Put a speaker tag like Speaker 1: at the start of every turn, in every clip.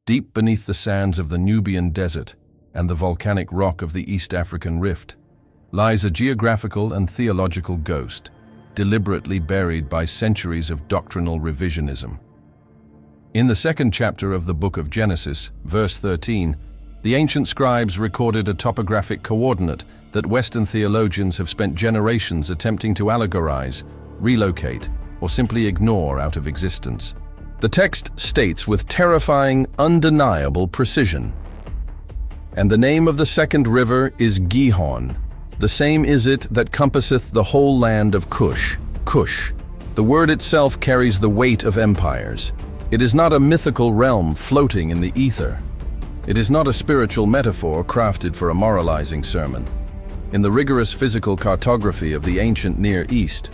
Speaker 1: deep beneath the sands of the Nubian desert and the volcanic rock of the East African rift, lies a geographical and theological ghost, deliberately buried by centuries of doctrinal revisionism. In the second chapter of the Book of Genesis, verse 13, the ancient scribes recorded a topographic coordinate that Western theologians have spent generations attempting to allegorize, relocate, or simply ignore out of existence. The text states with terrifying, undeniable precision, "And the name of the second river is Gihon. The same is it that compasseth the whole land of Kush." Kush. The word itself carries the weight of empires. It is not a mythical realm floating in the ether. It is not a spiritual metaphor crafted for a moralizing sermon. In the rigorous physical cartography of the ancient Near East,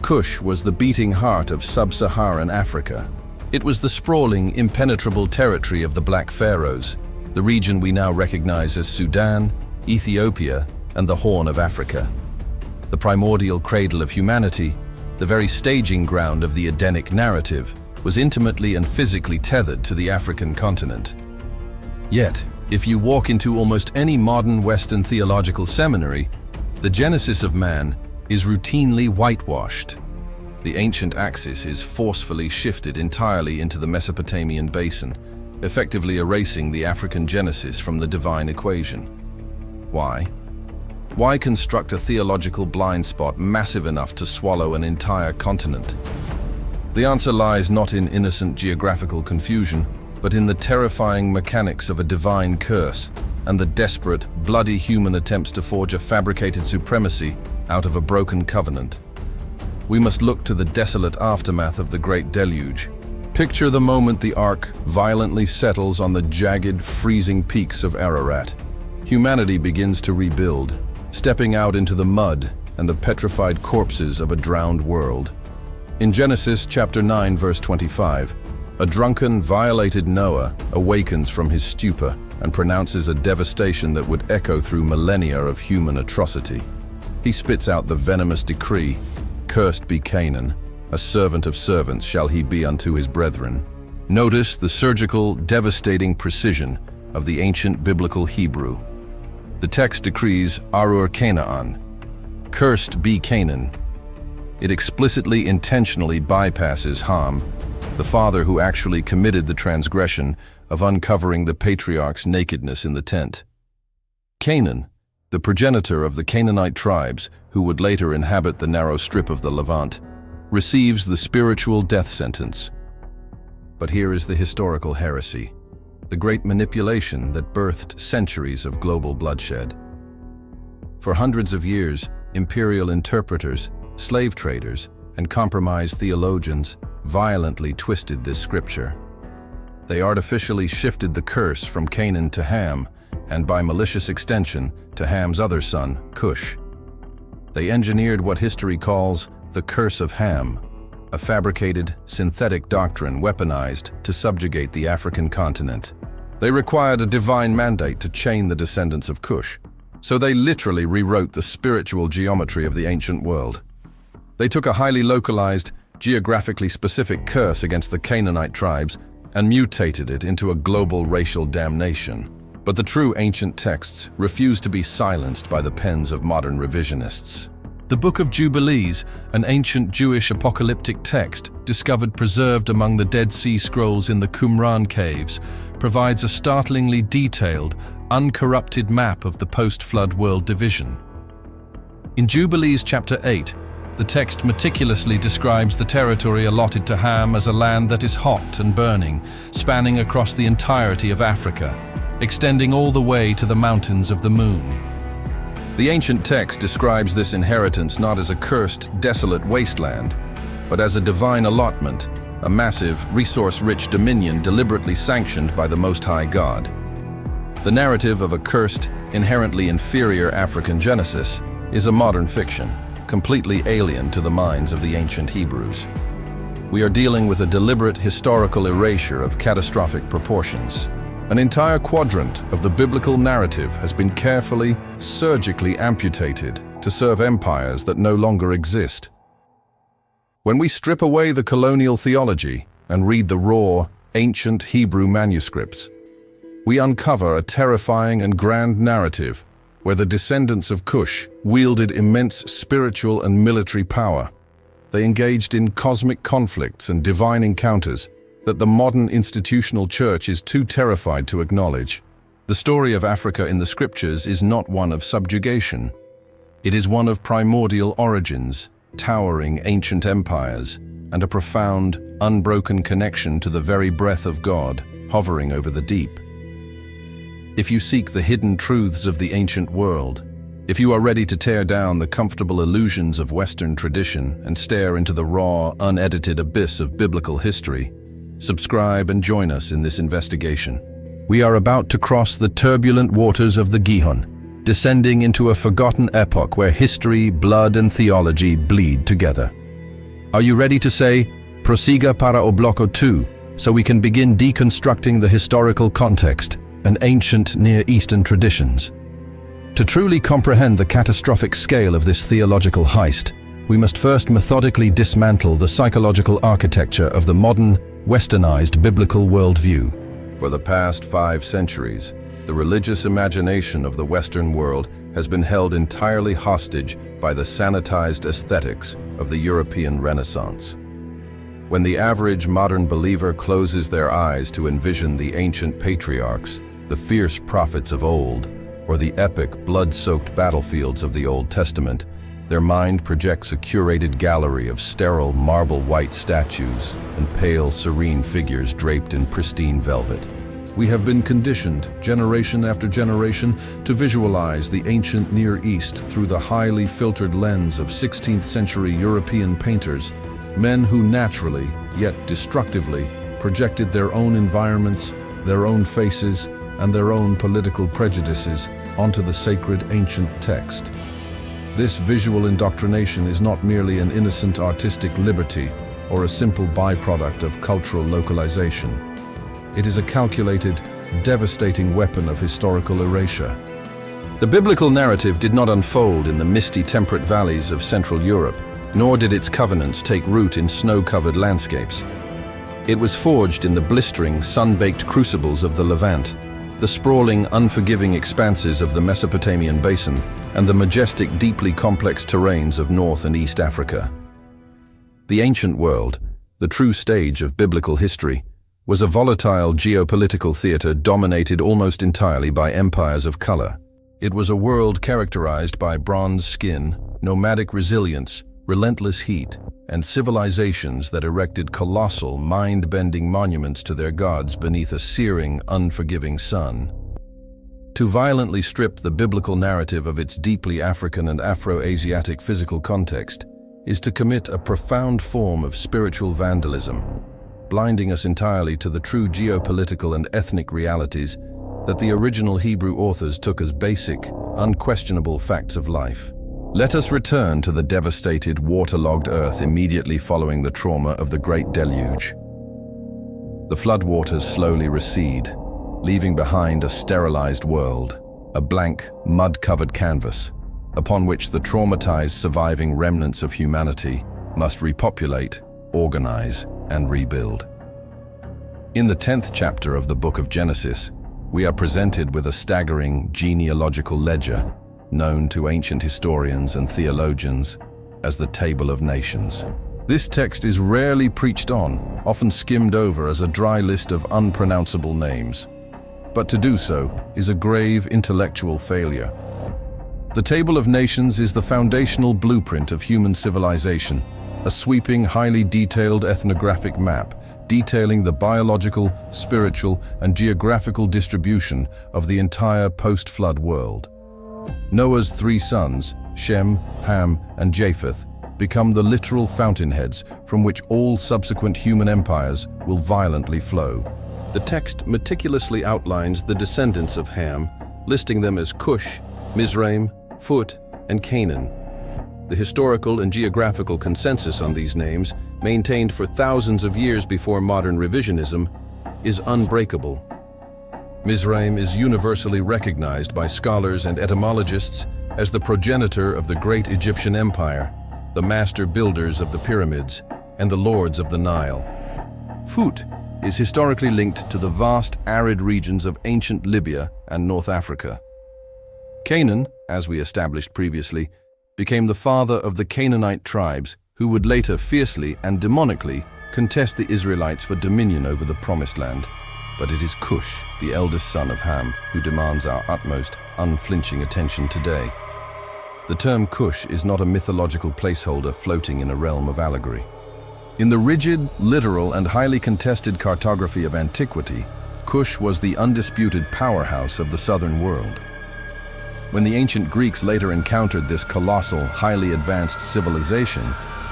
Speaker 1: Kush was the beating heart of sub-Saharan Africa. It was the sprawling, impenetrable territory of the Black Pharaohs, the region we now recognize as Sudan, Ethiopia, and the Horn of Africa. The primordial cradle of humanity, the very staging ground of the Edenic narrative, was intimately and physically tethered to the African continent. Yet, if you walk into almost any modern Western theological seminary, the genesis of man is routinely whitewashed. The ancient axis is forcefully shifted entirely into the Mesopotamian basin, effectively erasing the African genesis from the divine equation. Why? Why construct a theological blind spot massive enough to swallow an entire continent? The answer lies not in innocent geographical confusion, but in the terrifying mechanics of a divine curse and the desperate, bloody human attempts to forge a fabricated supremacy out of a broken covenant. We must look to the desolate aftermath of the Great Deluge. Picture the moment the ark violently settles on the jagged, freezing peaks of Ararat. Humanity begins to rebuild, stepping out into the mud and the petrified corpses of a drowned world. In Genesis chapter 9, verse 25, a drunken, violated Noah awakens from his stupor and pronounces a devastation that would echo through millennia of human atrocity. He spits out the venomous decree, "Cursed be Canaan, a servant of servants shall he be unto his brethren." Notice the surgical, devastating precision of the ancient biblical Hebrew. The text decrees Arur Canaan, "Cursed be Canaan." It explicitly, intentionally bypasses Ham, the father who actually committed the transgression of uncovering the patriarch's nakedness in the tent. Canaan, the progenitor of the Canaanite tribes who would later inhabit the narrow strip of the Levant, receives the spiritual death sentence. But here is the historical heresy, the great manipulation that birthed centuries of global bloodshed. For hundreds of years, imperial interpreters, slave traders, and compromised theologians violently twisted this scripture. They artificially shifted the curse from Canaan to Ham, and by malicious extension, to Ham's other son, Kush. They engineered what history calls the curse of Ham, a fabricated, synthetic doctrine weaponized to subjugate the African continent. They required a divine mandate to chain the descendants of Kush, so they literally rewrote the spiritual geometry of the ancient world. They took a highly localized, geographically specific curse against the Canaanite tribes and mutated it into a global racial damnation. But the true ancient texts refuse to be silenced by the pens of modern revisionists. The Book of Jubilees, an ancient Jewish apocalyptic text discovered preserved among the Dead Sea Scrolls in the Qumran caves, provides a startlingly detailed, uncorrupted map of the post-flood world division. In Jubilees chapter 8, the text meticulously describes the territory allotted to Ham as a land that is hot and burning, spanning across the entirety of Africa, extending all the way to the mountains of the moon. The ancient text describes this inheritance not as a cursed, desolate wasteland, but as a divine allotment, a massive, resource-rich dominion deliberately sanctioned by the Most High God. The narrative of a cursed, inherently inferior African genesis is a modern fiction, completely alien to the minds of the ancient Hebrews. We are dealing with a deliberate historical erasure of catastrophic proportions. An entire quadrant of the biblical narrative has been carefully, surgically amputated to serve empires that no longer exist. When we strip away the colonial theology and read the raw, ancient Hebrew manuscripts, we uncover a terrifying and grand narrative where the descendants of Kush wielded immense spiritual and military power. They engaged in cosmic conflicts and divine encounters that the modern institutional church is too terrified to acknowledge. The story of Africa in the scriptures is not one of subjugation. It is one of primordial origins, towering ancient empires, and a profound, unbroken connection to the very breath of God hovering over the deep. If you seek the hidden truths of the ancient world, if you are ready to tear down the comfortable illusions of Western tradition and stare into the raw, unedited abyss of biblical history, subscribe and join us in this investigation. We are about to cross the turbulent waters of the Gihon, descending into a forgotten epoch where history, blood, and theology bleed together. Are you ready to say, "Prosiga para o bloco 2", so we can begin deconstructing the historical context and ancient Near Eastern traditions? To truly comprehend the catastrophic scale of this theological heist, we must first methodically dismantle the psychological architecture of the modern, westernized biblical worldview. For the past 5 centuries, the religious imagination of the Western world has been held entirely hostage by the sanitized aesthetics of the European Renaissance. When the average modern believer closes their eyes to envision the ancient patriarchs, the fierce prophets of old, or the epic, blood-soaked battlefields of the Old Testament, their mind projects a curated gallery of sterile marble-white statues and pale, serene figures draped in pristine velvet. We have been conditioned, generation after generation, to visualize the ancient Near East through the highly filtered lens of 16th century European painters, men who naturally, yet destructively, projected their own environments, their own faces, and their own political prejudices onto the sacred ancient text. This visual indoctrination is not merely an innocent artistic liberty or a simple byproduct of cultural localization. It is a calculated, devastating weapon of historical erasure. The biblical narrative did not unfold in the misty temperate valleys of Central Europe, nor did its covenants take root in snow-covered landscapes. It was forged in the blistering, sun-baked crucibles of the Levant, the sprawling, unforgiving expanses of the Mesopotamian basin, and the majestic, deeply complex terrains of North and East Africa. The ancient world, the true stage of biblical history, was a volatile geopolitical theater dominated almost entirely by empires of color. It was a world characterized by bronze skin, nomadic resilience, relentless heat, and civilizations that erected colossal, mind-bending monuments to their gods beneath a searing, unforgiving sun. To violently strip the biblical narrative of its deeply African and Afro-Asiatic physical context is to commit a profound form of spiritual vandalism, blinding us entirely to the true geopolitical and ethnic realities that the original Hebrew authors took as basic, unquestionable facts of life. Let us return to the devastated, waterlogged earth immediately following the trauma of the Great Deluge. The floodwaters slowly recede, leaving behind a sterilized world, a blank, mud-covered canvas, upon which the traumatized surviving remnants of humanity must repopulate, organize, and rebuild. In the 10th chapter of the Book of Genesis, we are presented with a staggering genealogical ledger known to ancient historians and theologians as the Table of Nations. This text is rarely preached on, often skimmed over as a dry list of unpronounceable names. But to do so is a grave intellectual failure. The Table of Nations is the foundational blueprint of human civilization, a sweeping, highly detailed ethnographic map detailing the biological, spiritual, and geographical distribution of the entire post-flood world. Noah's 3 sons, Shem, Ham, and Japheth, become the literal fountainheads from which all subsequent human empires will violently flow. The text meticulously outlines the descendants of Ham, listing them as Kush, Mizraim, Phut, and Canaan. The historical and geographical consensus on these names, maintained for thousands of years before modern revisionism, is unbreakable. Mizraim is universally recognized by scholars and etymologists as the progenitor of the great Egyptian empire, the master builders of the pyramids, and the lords of the Nile. Phut is historically linked to the vast arid regions of ancient Libya and North Africa. Canaan, as we established previously, became the father of the Canaanite tribes who would later fiercely and demonically contest the Israelites for dominion over the Promised Land. But it is Kush, the eldest son of Ham, who demands our utmost, unflinching attention today. The term Kush is not a mythological placeholder floating in a realm of allegory. In the rigid, literal, and highly contested cartography of antiquity, Kush was the undisputed powerhouse of the southern world. When the ancient Greeks later encountered this colossal, highly advanced civilization,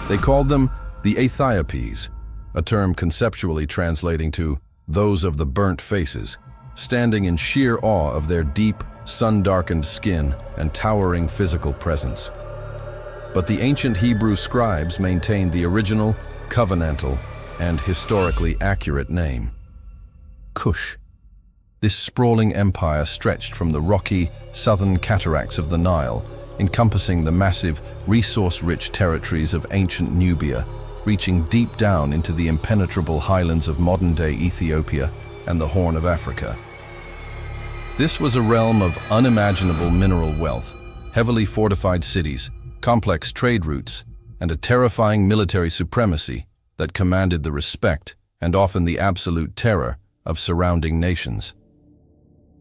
Speaker 1: they called them the Ethiopes, a term conceptually translating to those of the burnt faces, standing in sheer awe of their deep, sun-darkened skin and towering physical presence. But the ancient Hebrew scribes maintained the original, covenantal, and historically accurate name: Kush. This sprawling empire stretched from the rocky, southern cataracts of the Nile, encompassing the massive, resource-rich territories of ancient Nubia, reaching deep down into the impenetrable highlands of modern-day Ethiopia and the Horn of Africa. This was a realm of unimaginable mineral wealth, heavily fortified cities, complex trade routes, and a terrifying military supremacy that commanded the respect and often the absolute terror of surrounding nations.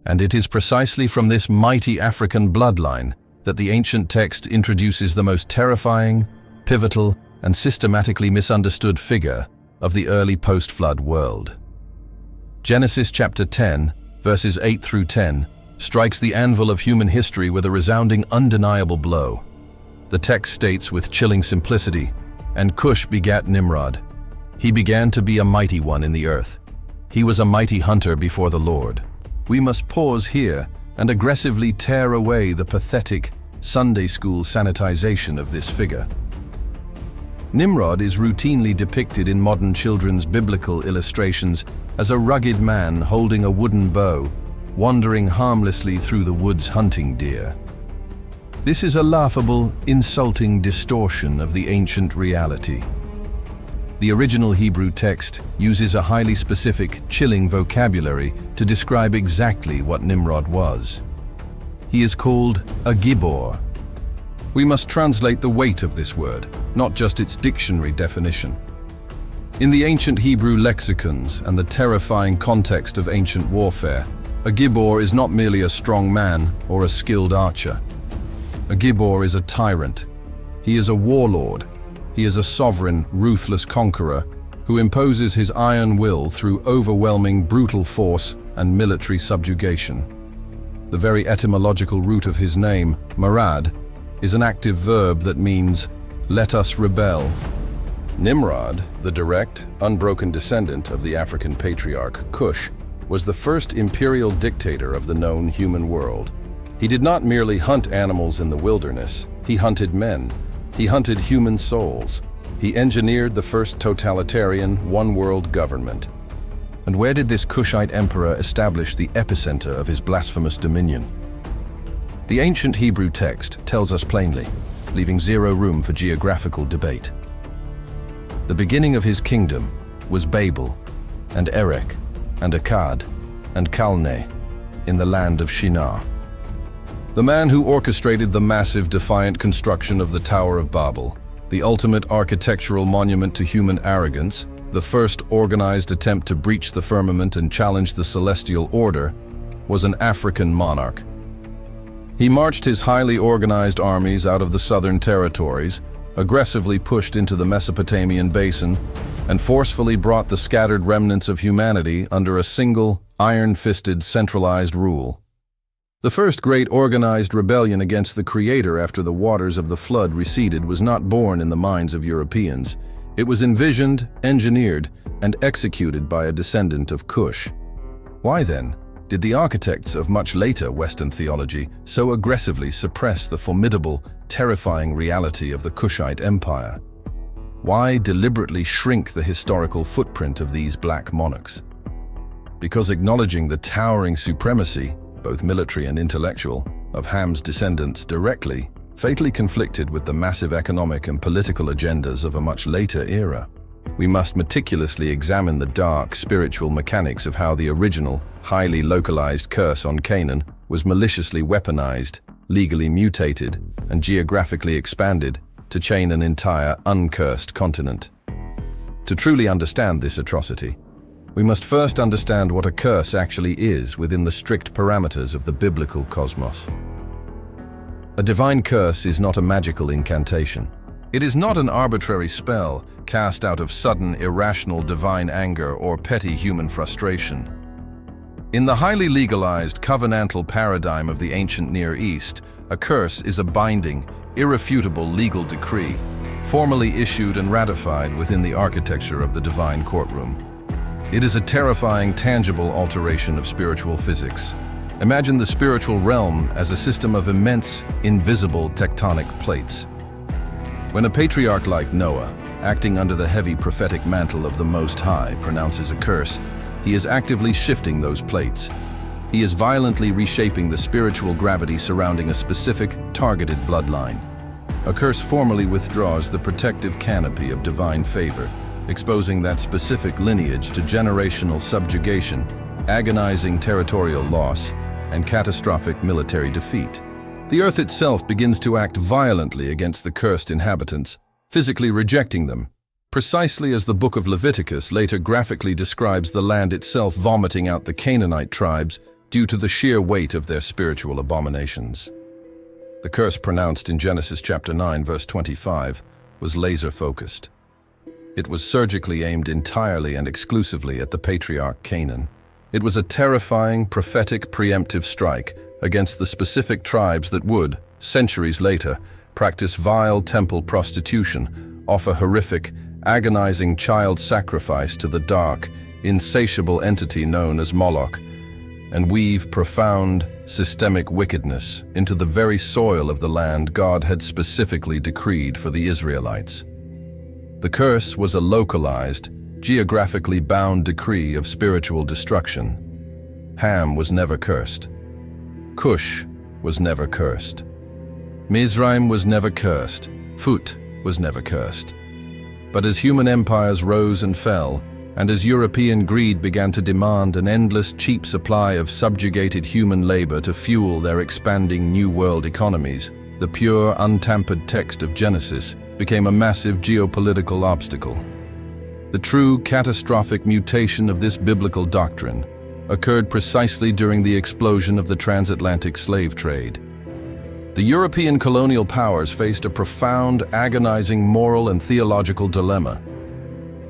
Speaker 1: And it is precisely from this mighty African bloodline that the ancient text introduces the most terrifying, pivotal, and systematically misunderstood figure of the early post-flood world. Genesis chapter 10, verses 8 through 10, strikes the anvil of human history with a resounding, undeniable blow. The text states with chilling simplicity, "And Kush begat Nimrod. He began to be a mighty one in the earth. He was a mighty hunter before the Lord." We must pause here and aggressively tear away the pathetic Sunday school sanitization of this figure. Nimrod is routinely depicted in modern children's biblical illustrations as a rugged man holding a wooden bow, wandering harmlessly through the woods hunting deer. This is a laughable, insulting distortion of the ancient reality. The original Hebrew text uses a highly specific, chilling vocabulary to describe exactly what Nimrod was. He is called a Gibor. We must translate the weight of this word, not just its dictionary definition. In the ancient Hebrew lexicons and the terrifying context of ancient warfare, a Gibor is not merely a strong man or a skilled archer. A Gibor is a tyrant. He is a warlord. He is a sovereign, ruthless conqueror who imposes his iron will through overwhelming, brutal force and military subjugation. The very etymological root of his name, marad, is an active verb that means, "let us rebel." Nimrod, the direct, unbroken descendant of the African patriarch Kush, was the first imperial dictator of the known human world. He did not merely hunt animals in the wilderness, he hunted men. He hunted human souls. He engineered the first totalitarian, one-world government. And where did this Kushite emperor establish the epicenter of his blasphemous dominion? The ancient Hebrew text tells us plainly, leaving zero room for geographical debate. The beginning of his kingdom was Babel, and Erech, and Akkad, and Calneh, in the land of Shinar. The man who orchestrated the massive, defiant construction of the Tower of Babel, the ultimate architectural monument to human arrogance, the first organized attempt to breach the firmament and challenge the celestial order, was an African monarch. He marched his highly organized armies out of the southern territories, aggressively pushed into the Mesopotamian basin, and forcefully brought the scattered remnants of humanity under a single, iron-fisted, centralized rule. The first great organized rebellion against the Creator after the waters of the flood receded was not born in the minds of Europeans. It was envisioned, engineered, and executed by a descendant of Kush. Why then did the architects of much later Western theology so aggressively suppress the formidable, terrifying reality of the Kushite Empire? Why deliberately shrink the historical footprint of these black monarchs? Because acknowledging the towering supremacy, both military and intellectual, of Ham's descendants directly, fatally conflicted with the massive economic and political agendas of a much later era. we must meticulously examine the dark, spiritual mechanics of how the original, highly localized curse on Canaan was maliciously weaponized, legally mutated, and geographically expanded to chain an entire uncursed continent. To truly understand this atrocity, we must first understand what a curse actually is within the strict parameters of the biblical cosmos. A divine curse is not a magical incantation. It is not an arbitrary spell cast out of sudden, irrational divine anger or petty human frustration. In the highly legalized, covenantal paradigm of the ancient Near East, a curse is a binding, irrefutable legal decree, formally issued and ratified within the architecture of the divine courtroom. It is a terrifying, tangible alteration of spiritual physics. Imagine the spiritual realm as a system of immense, invisible tectonic plates. When a patriarch like Noah, acting under the heavy prophetic mantle of the Most High, pronounces a curse, he is actively shifting those plates. He is violently reshaping the spiritual gravity surrounding a specific, targeted bloodline. A curse formally withdraws the protective canopy of divine favor, exposing that specific lineage to generational subjugation, agonizing territorial loss, and catastrophic military defeat. The earth itself begins to act violently against the cursed inhabitants, physically rejecting them, precisely as the Book of Leviticus later graphically describes the land itself vomiting out the Canaanite tribes due to the sheer weight of their spiritual abominations. The curse pronounced in Genesis chapter 9, verse 25, was laser-focused. It was surgically aimed entirely and exclusively at the patriarch Canaan. It was a terrifying, prophetic, preemptive strike against the specific tribes that would, centuries later, practice vile temple prostitution, offer horrific, agonizing child sacrifice to the dark, insatiable entity known as Moloch, and weave profound, systemic wickedness into the very soil of the land God had specifically decreed for the Israelites. The curse was a localized, geographically bound decree of spiritual destruction. Ham was never cursed. Kush was never cursed. Mizraim was never cursed. Phut was never cursed. But as human empires rose and fell, and as European greed began to demand an endless cheap supply of subjugated human labor to fuel their expanding New World economies, the pure, untampered text of Genesis became a massive geopolitical obstacle. The true catastrophic mutation of this biblical doctrine occurred precisely during the explosion of the transatlantic slave trade. The European colonial powers faced a profound, agonizing moral and theological dilemma.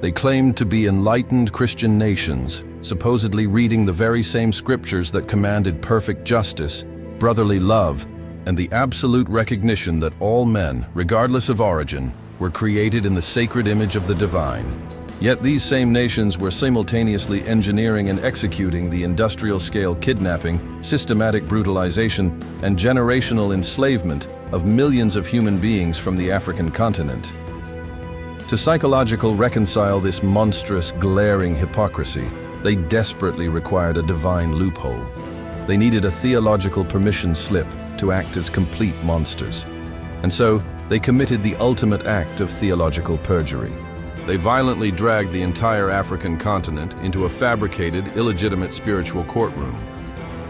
Speaker 1: They claimed to be enlightened Christian nations, supposedly reading the very same scriptures that commanded perfect justice, brotherly love, and the absolute recognition that all men, regardless of origin, were created in the sacred image of the divine. Yet these same nations were simultaneously engineering and executing the industrial-scale kidnapping, systematic brutalization, and generational enslavement of millions of human beings from the African continent. To psychological reconcile this monstrous, glaring hypocrisy, they desperately required a divine loophole. They needed a theological permission slip to act as complete monsters. And so, they committed the ultimate act of theological perjury. They violently dragged the entire African continent into a fabricated, illegitimate spiritual courtroom.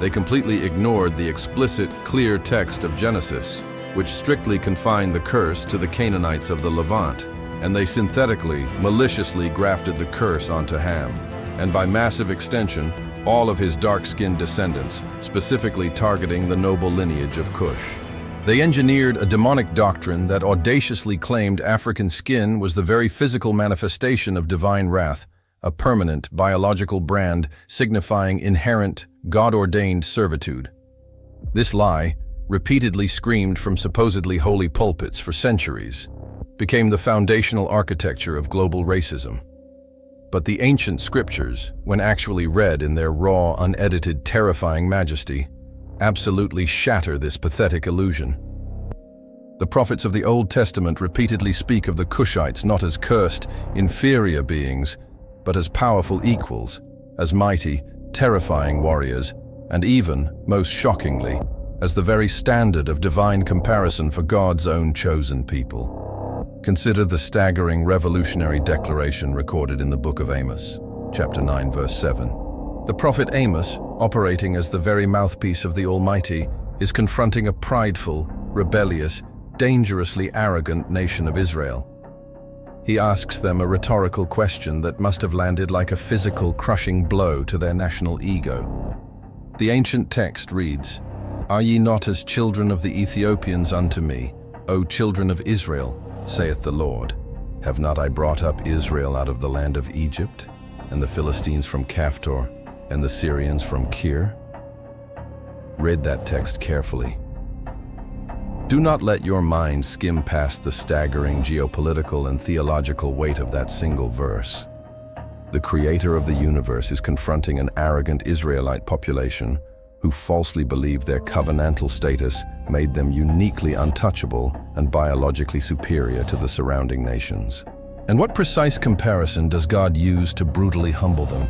Speaker 1: They completely ignored the explicit, clear text of Genesis, which strictly confined the curse to the Canaanites of the Levant, and they synthetically, maliciously grafted the curse onto Ham, and by massive extension, all of his dark-skinned descendants, specifically targeting the noble lineage of Kush. They engineered a demonic doctrine that audaciously claimed African skin was the very physical manifestation of divine wrath, a permanent biological brand signifying inherent, God-ordained servitude. This lie, repeatedly screamed from supposedly holy pulpits for centuries, became the foundational architecture of global racism. But the ancient scriptures, when actually read in their raw, unedited, terrifying majesty, absolutely shatter this pathetic illusion. The prophets of the Old Testament repeatedly speak of the Kushites not as cursed, inferior beings, but as powerful equals, as mighty, terrifying warriors, and even, most shockingly, as the very standard of divine comparison for God's own chosen people. Consider the staggering revolutionary declaration recorded in the Book of Amos, chapter 9, verse 7. The prophet Amos, operating as the very mouthpiece of the Almighty, is confronting a prideful, rebellious, dangerously arrogant nation of Israel. He asks them a rhetorical question that must have landed like a physical, crushing blow to their national ego. The ancient text reads, "Are ye not as children of the Ethiopians unto me, O children of Israel, saith the Lord? Have not I brought up Israel out of the land of Egypt, and the Philistines from Caphtor, and the Syrians from Kir?" Read that text carefully. Do not let your mind skim past the staggering geopolitical and theological weight of that single verse. The creator of the universe is confronting an arrogant Israelite population who falsely believed their covenantal status made them uniquely untouchable and biologically superior to the surrounding nations. And what precise comparison does God use to brutally humble them?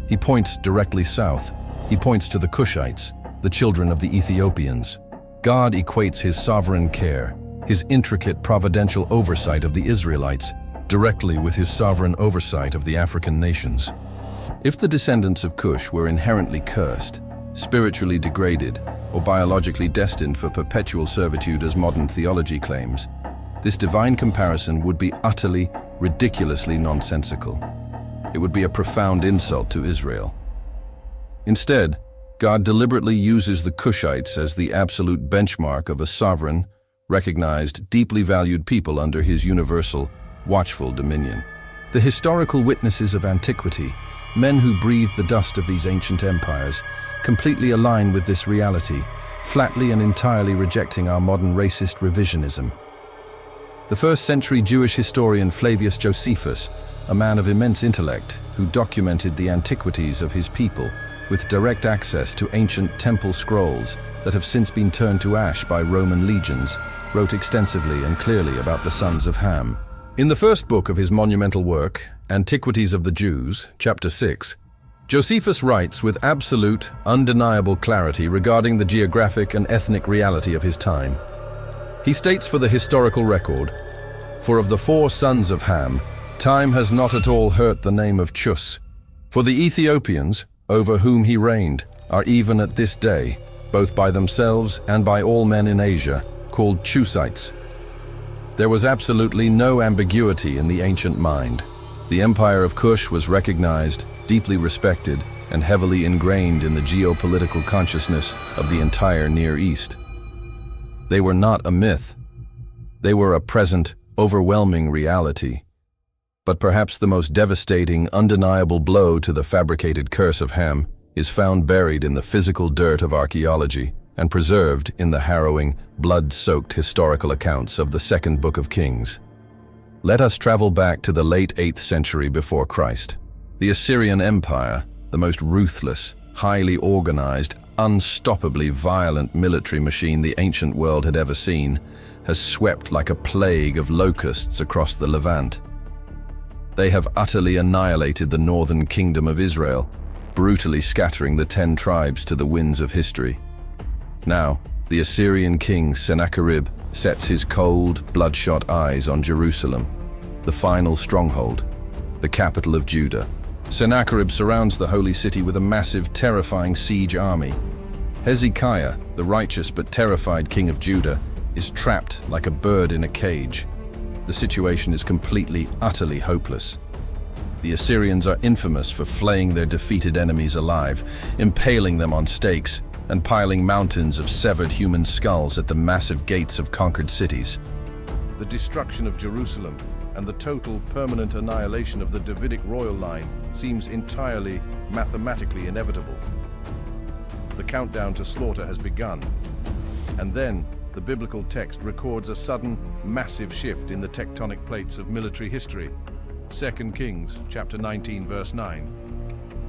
Speaker 1: He points directly south. He points to the Kushites, the children of the Ethiopians. God equates his sovereign care, his intricate providential oversight of the Israelites, directly with his sovereign oversight of the African nations. If the descendants of Kush were inherently cursed, spiritually degraded, or biologically destined for perpetual servitude as modern theology claims, this divine comparison would be utterly, ridiculously nonsensical. It would be a profound insult to Israel. Instead, God deliberately uses the Kushites as the absolute benchmark of a sovereign, recognized, deeply valued people under his universal, watchful dominion. The historical witnesses of antiquity, men who breathed the dust of these ancient empires, completely align with this reality, flatly and entirely rejecting our modern racist revisionism. The first-century Jewish historian Flavius Josephus, a man of immense intellect who documented the antiquities of his people with direct access to ancient temple scrolls that have since been turned to ash by Roman legions, wrote extensively and clearly about the sons of Ham. In the first book of his monumental work, Antiquities of the Jews, chapter 6, Josephus writes with absolute, undeniable clarity regarding the geographic and ethnic reality of his time. He states for the historical record, "For of the 4 sons of Ham, time has not at all hurt the name of Chus. For the Ethiopians, over whom he reigned, are even at this day, both by themselves and by all men in Asia, called Chusites." There was absolutely no ambiguity in the ancient mind. The empire of Kush was recognized, deeply respected, and heavily ingrained in the geopolitical consciousness of the entire Near East. They were not a myth. They were a present, overwhelming reality. But perhaps the most devastating, undeniable blow to the fabricated curse of Ham is found buried in the physical dirt of archaeology and preserved in the harrowing, blood-soaked historical accounts of the second Book of Kings. Let us travel back to the late 8th century before Christ. The Assyrian Empire, the most ruthless, highly organized, unstoppably violent military machine the ancient world had ever seen, has swept like a plague of locusts across the Levant. They have utterly annihilated the northern kingdom of Israel, brutally scattering the 10 tribes to the winds of history. Now, the Assyrian king Sennacherib sets his cold, bloodshot eyes on Jerusalem, the final stronghold, the capital of Judah. Sennacherib surrounds the holy city with a massive, terrifying siege army. Hezekiah, the righteous but terrified king of Judah, is trapped like a bird in a cage. The situation is completely, utterly hopeless. The Assyrians are infamous for flaying their defeated enemies alive, impaling them on stakes, and piling mountains of severed human skulls at the massive gates of conquered cities. The destruction of Jerusalem and the total, permanent annihilation of the Davidic royal line seems entirely, mathematically inevitable. The countdown to slaughter has begun, and then the biblical text records a sudden, massive shift in the tectonic plates of military history. 2 Kings, chapter 19, verse 9.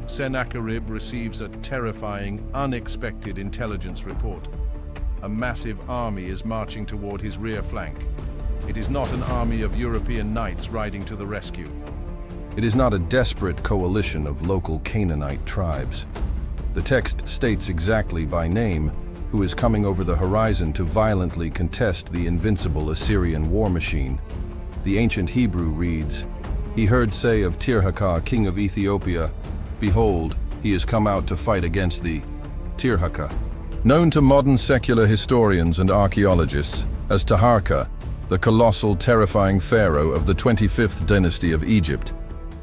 Speaker 1: Sennacherib receives a terrifying, unexpected intelligence report. A massive army is marching toward his rear flank. It is not an army of European knights riding to the rescue. It is not a desperate coalition of local Canaanite tribes. The text states exactly by name who is coming over the horizon to violently contest the invincible Assyrian war machine. the ancient Hebrew reads, "He heard say of Taharka, king of Ethiopia, Behold, he is come out to fight against thee." Taharka. Known to modern secular historians and archaeologists as Taharka, the colossal, terrifying pharaoh of the 25th dynasty of Egypt,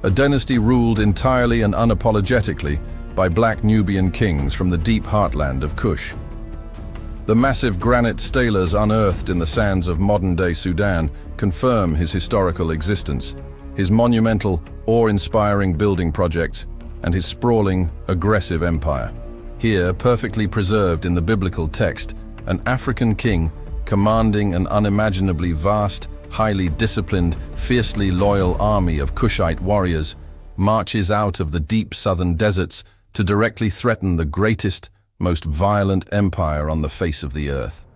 Speaker 1: a dynasty ruled entirely and unapologetically by black Nubian kings from the deep heartland of Kush. The massive granite stelas unearthed in the sands of modern-day Sudan confirm his historical existence, his monumental, awe-inspiring building projects, and his sprawling, aggressive empire. Here, perfectly preserved in the biblical text, an African king commanding an unimaginably vast, highly disciplined, fiercely loyal army of Kushite warriors marches out of the deep southern deserts to directly threaten the greatest, most violent empire on the face of the earth.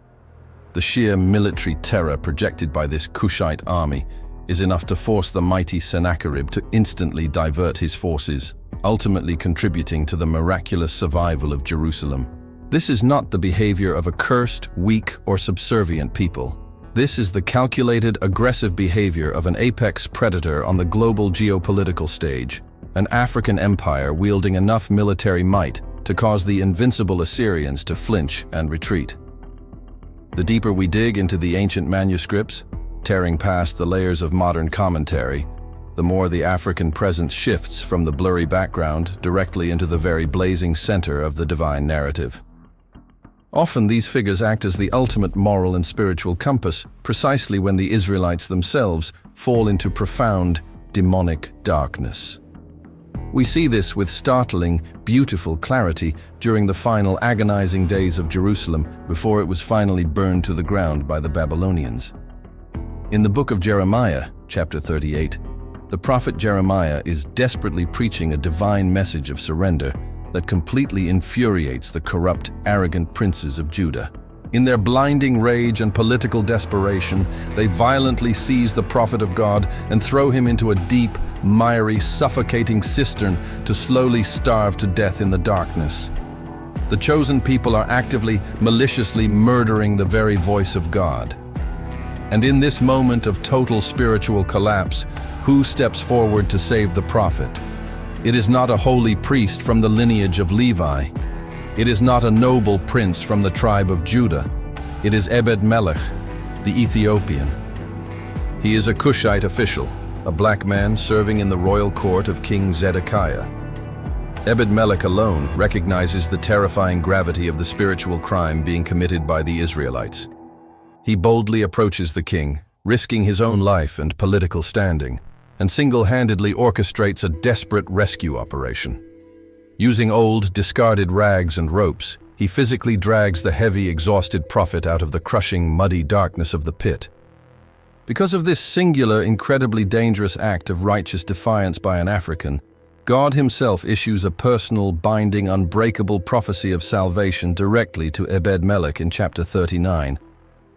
Speaker 1: The sheer military terror projected by this Kushite army is enough to force the mighty Sennacherib to instantly divert his forces, ultimately contributing to the miraculous survival of Jerusalem. This is not the behavior of a cursed, weak, or subservient people. This is the calculated, aggressive behavior of an apex predator on the global geopolitical stage, an African empire wielding enough military might to cause the invincible Assyrians to flinch and retreat. The deeper we dig into the ancient manuscripts, tearing past the layers of modern commentary, the more the African presence shifts from the blurry background directly into the very blazing center of the divine narrative. Often these figures act as the ultimate moral and spiritual compass, precisely when the Israelites themselves fall into profound, demonic darkness. We see this with startling, beautiful clarity during the final agonizing days of Jerusalem before it was finally burned to the ground by the Babylonians. In the book of Jeremiah, chapter 38, the prophet Jeremiah is desperately preaching a divine message of surrender that completely infuriates the corrupt, arrogant princes of Judah. In their blinding rage and political desperation, they violently seize the prophet of God and throw him into a deep, miry, suffocating cistern to slowly starve to death in the darkness. The chosen people are actively, maliciously murdering the very voice of God. And in this moment of total spiritual collapse, who steps forward to save the prophet? It is not a holy priest from the lineage of Levi. It is not a noble prince from the tribe of Judah. It is Ebed-Melech, the Ethiopian. He is a Kushite official, a black man serving in the royal court of King Zedekiah. Ebed-Melech alone recognizes the terrifying gravity of the spiritual crime being committed by the Israelites. He boldly approaches the king, risking his own life and political standing, and single-handedly orchestrates a desperate rescue operation. Using old, discarded rags and ropes, he physically drags the heavy, exhausted prophet out of the crushing, muddy darkness of the pit. Because of this singular, incredibly dangerous act of righteous defiance by an African, God himself issues a personal, binding, unbreakable prophecy of salvation directly to Ebed-Melech in chapter 39,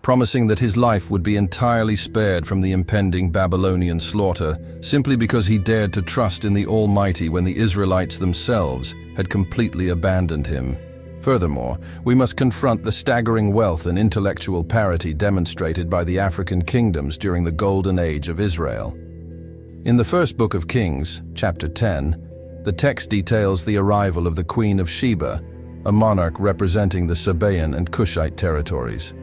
Speaker 1: promising that his life would be entirely spared from the impending Babylonian slaughter simply because he dared to trust in the Almighty when the Israelites themselves had completely abandoned him. Furthermore, we must confront the staggering wealth and intellectual parity demonstrated by the African kingdoms during the Golden Age of Israel. In the first book of Kings, chapter 10, the text details the arrival of the Queen of Sheba, a monarch representing the Sabaean and Kushite territories.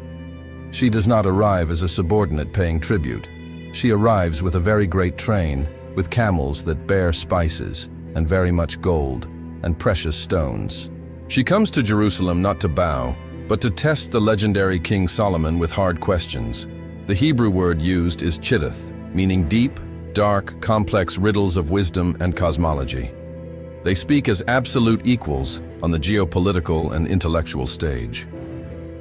Speaker 1: She does not arrive as a subordinate paying tribute. She arrives with a very great train, with camels that bear spices, and very much gold, and precious stones. She comes to Jerusalem not to bow, but to test the legendary King Solomon with hard questions. The Hebrew word used is chitteth, meaning deep, dark, complex riddles of wisdom and cosmology. They speak as absolute equals on the geopolitical and intellectual stage.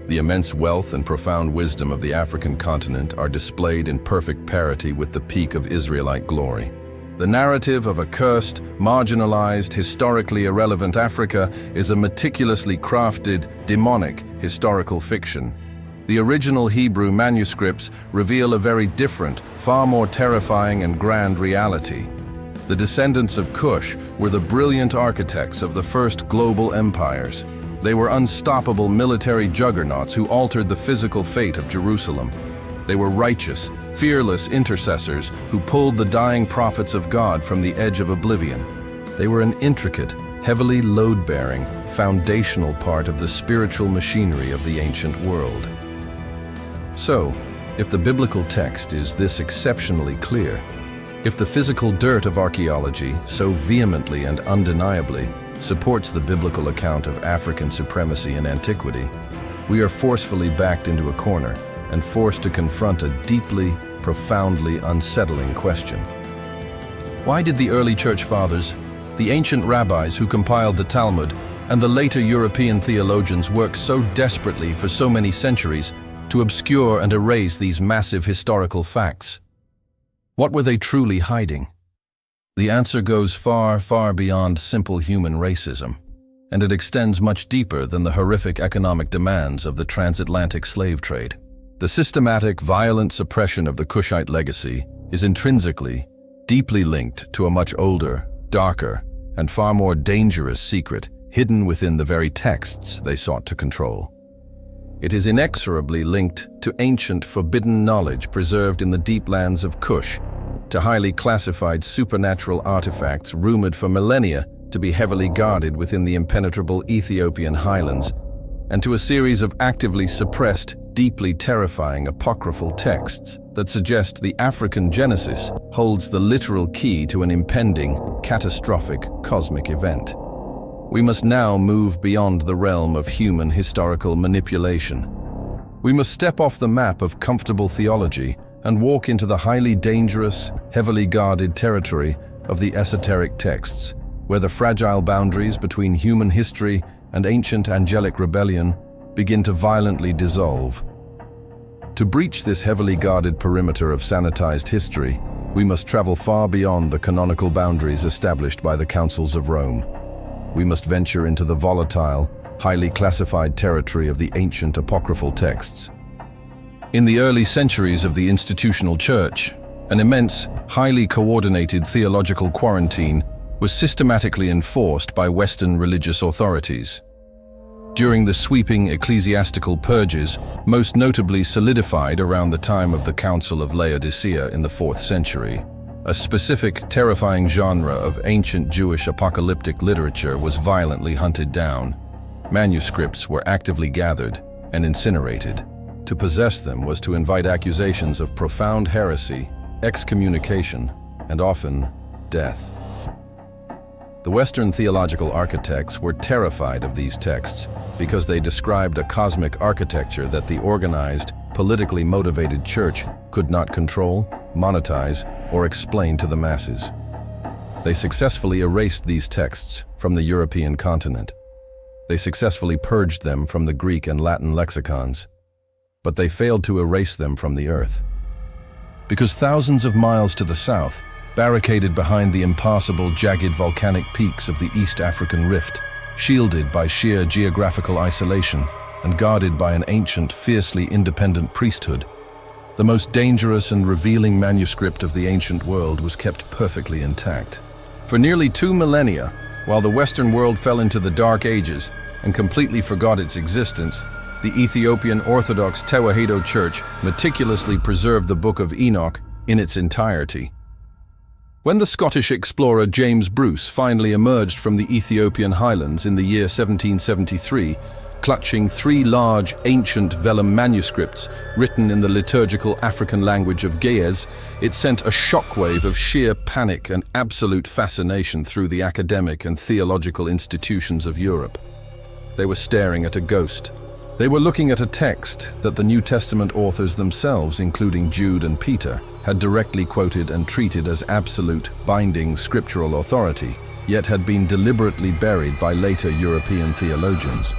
Speaker 1: The immense wealth and profound wisdom of the African continent are displayed in perfect parity with the peak of Israelite glory. The narrative of a cursed, marginalized, historically irrelevant Africa is a meticulously crafted, demonic historical fiction. The original Hebrew manuscripts reveal a very different, far more terrifying and grand reality. The descendants of Kush were the brilliant architects of the first global empires. They were unstoppable military juggernauts who altered the physical fate of Jerusalem. They were righteous, fearless intercessors who pulled the dying prophets of God from the edge of oblivion. They were an intricate, heavily load-bearing, foundational part of the spiritual machinery of the ancient world. So, if the biblical text is this exceptionally clear, if the physical dirt of archaeology so vehemently and undeniably supports the biblical account of African supremacy in antiquity, we are forcefully backed into a corner and forced to confront a deeply, profoundly unsettling question. Why did the early church fathers, the ancient rabbis who compiled the Talmud, and the later European theologians work so desperately for so many centuries to obscure and erase these massive historical facts? What were they truly hiding? The answer goes far, far beyond simple human racism, and it extends much deeper than the horrific economic demands of the transatlantic slave trade. The systematic, violent suppression of the Kushite legacy is intrinsically, deeply linked to a much older, darker, and far more dangerous secret hidden within the very texts they sought to control. It is inexorably linked to ancient forbidden knowledge preserved in the deep lands of Kush, to highly classified supernatural artifacts rumored for millennia to be heavily guarded within the impenetrable Ethiopian highlands, and to a series of actively suppressed, deeply terrifying apocryphal texts that suggest the African Genesis holds the literal key to an impending, catastrophic cosmic event. We must now move beyond the realm of human historical manipulation. We must step off the map of comfortable theology and walk into the highly dangerous, heavily guarded territory of the esoteric texts, where the fragile boundaries between human history and ancient angelic rebellion begin to violently dissolve. To breach this heavily guarded perimeter of sanitized history, we must travel far beyond the canonical boundaries established by the councils of Rome. We must venture into the volatile, highly classified territory of the ancient apocryphal texts. In the early centuries of the institutional church, an immense, highly coordinated theological quarantine was systematically enforced by Western religious authorities. During the sweeping ecclesiastical purges, most notably solidified around the time of the Council of Laodicea in the 4th century, a specific, terrifying genre of ancient Jewish apocalyptic literature was violently hunted down. Manuscripts were actively gathered and incinerated. To possess them was to invite accusations of profound heresy, excommunication, and often death. The Western theological architects were terrified of these texts because they described a cosmic architecture that the organized, politically motivated church could not control, monetize, or explain to the masses. They successfully erased these texts from the European continent. They successfully purged them from the Greek and Latin lexicons, but they failed to erase them from the earth. Because thousands of miles to the south, barricaded behind the impassable, jagged volcanic peaks of the East African Rift, shielded by sheer geographical isolation and guarded by an ancient, fiercely independent priesthood, the most dangerous and revealing manuscript of the ancient world was kept perfectly intact. For nearly 2 millennia, while the Western world fell into the Dark Ages and completely forgot its existence, the Ethiopian Orthodox Tewahedo Church meticulously preserved the Book of Enoch in its entirety. When the Scottish explorer James Bruce finally emerged from the Ethiopian highlands in the year 1773, clutching 3 large, ancient vellum manuscripts written in the liturgical African language of Ge'ez, it sent a shockwave of sheer panic and absolute fascination through the academic and theological institutions of Europe. They were staring at a ghost. They were looking at a text that the New Testament authors themselves, including Jude and Peter, had directly quoted and treated as absolute, binding scriptural authority, yet had been deliberately buried by later European theologians.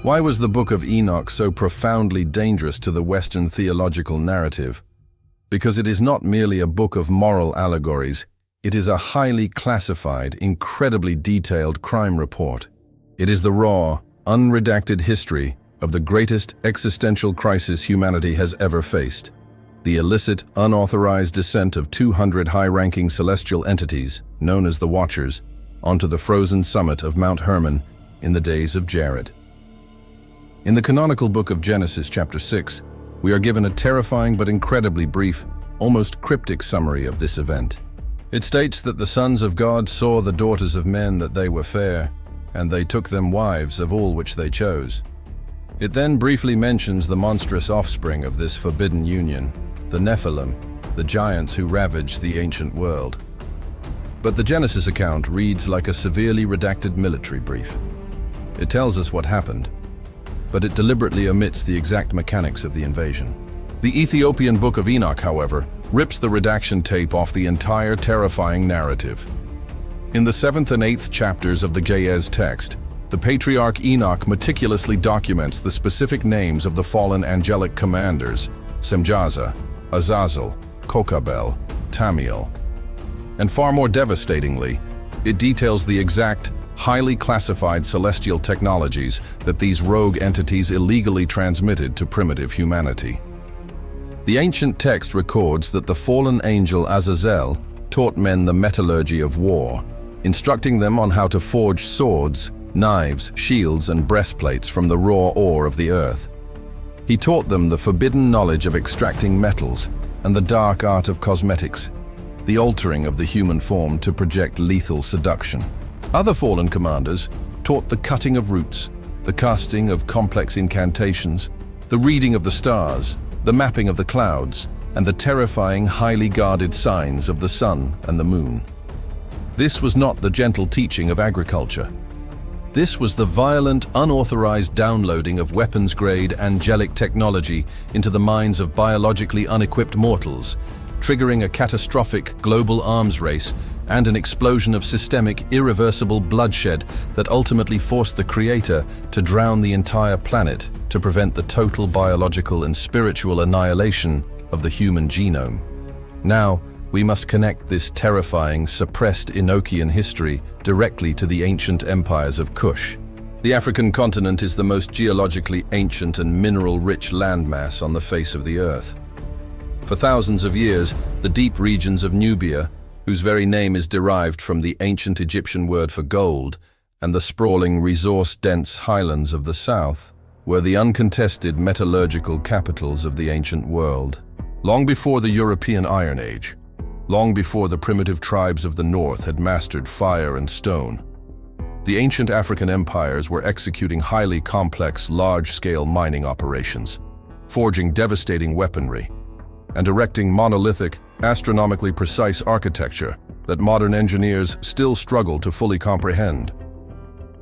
Speaker 1: Why was the Book of Enoch so profoundly dangerous to the Western theological narrative? Because it is not merely a book of moral allegories, it is a highly classified, incredibly detailed crime report. It is the raw, unredacted history of the greatest existential crisis humanity has ever faced: the illicit, unauthorized descent of 200 high-ranking celestial entities, known as the Watchers, onto the frozen summit of Mount Hermon in the days of Jared. In the canonical book of Genesis chapter 6, We are given a terrifying but incredibly brief, almost cryptic summary of this event. It states that the sons of God saw the daughters of men that they were fair, and they took them wives of all which they chose. It then briefly mentions the monstrous offspring of this forbidden union, the Nephilim, the giants who ravaged the ancient world. But the Genesis account reads like a severely redacted military brief. It tells us what happened, but it deliberately omits the exact mechanics of the invasion. The Ethiopian Book of Enoch, however, rips the redaction tape off the entire terrifying narrative. In the 7th and 8th chapters of the Ge'ez text, the patriarch Enoch meticulously documents the specific names of the fallen angelic commanders, Semjaza, Azazel, Kokabel, Tamiel. And far more devastatingly, it details the exact, highly classified celestial technologies that these rogue entities illegally transmitted to primitive humanity. The ancient text records that the fallen angel Azazel taught men the metallurgy of war, instructing them on how to forge swords, knives, shields, and breastplates from the raw ore of the earth. He taught them the forbidden knowledge of extracting metals and the dark art of cosmetics, the altering of the human form to project lethal seduction. Other fallen commanders taught the cutting of roots, the casting of complex incantations, the reading of the stars, the mapping of the clouds, and the terrifying, highly guarded signs of the sun and the moon. This was not the gentle teaching of agriculture. This was the violent, unauthorized downloading of weapons-grade angelic technology into the minds of biologically unequipped mortals, triggering a catastrophic global arms race and an explosion of systemic, irreversible bloodshed that ultimately forced the Creator to drown the entire planet to prevent the total biological and spiritual annihilation of the human genome. Now, we must connect this terrifying, suppressed Enochian history directly to the ancient empires of Kush. The African continent is the most geologically ancient and mineral-rich landmass on the face of the earth. For thousands of years, the deep regions of Nubia, whose very name is derived from the ancient Egyptian word for gold, and the sprawling, resource-dense highlands of the south, were the uncontested metallurgical capitals of the ancient world. Long before the European Iron Age, long before the primitive tribes of the north had mastered fire and stone, the ancient African empires were executing highly complex, large-scale mining operations, forging devastating weaponry, and erecting monolithic, astronomically precise architecture that modern engineers still struggle to fully comprehend.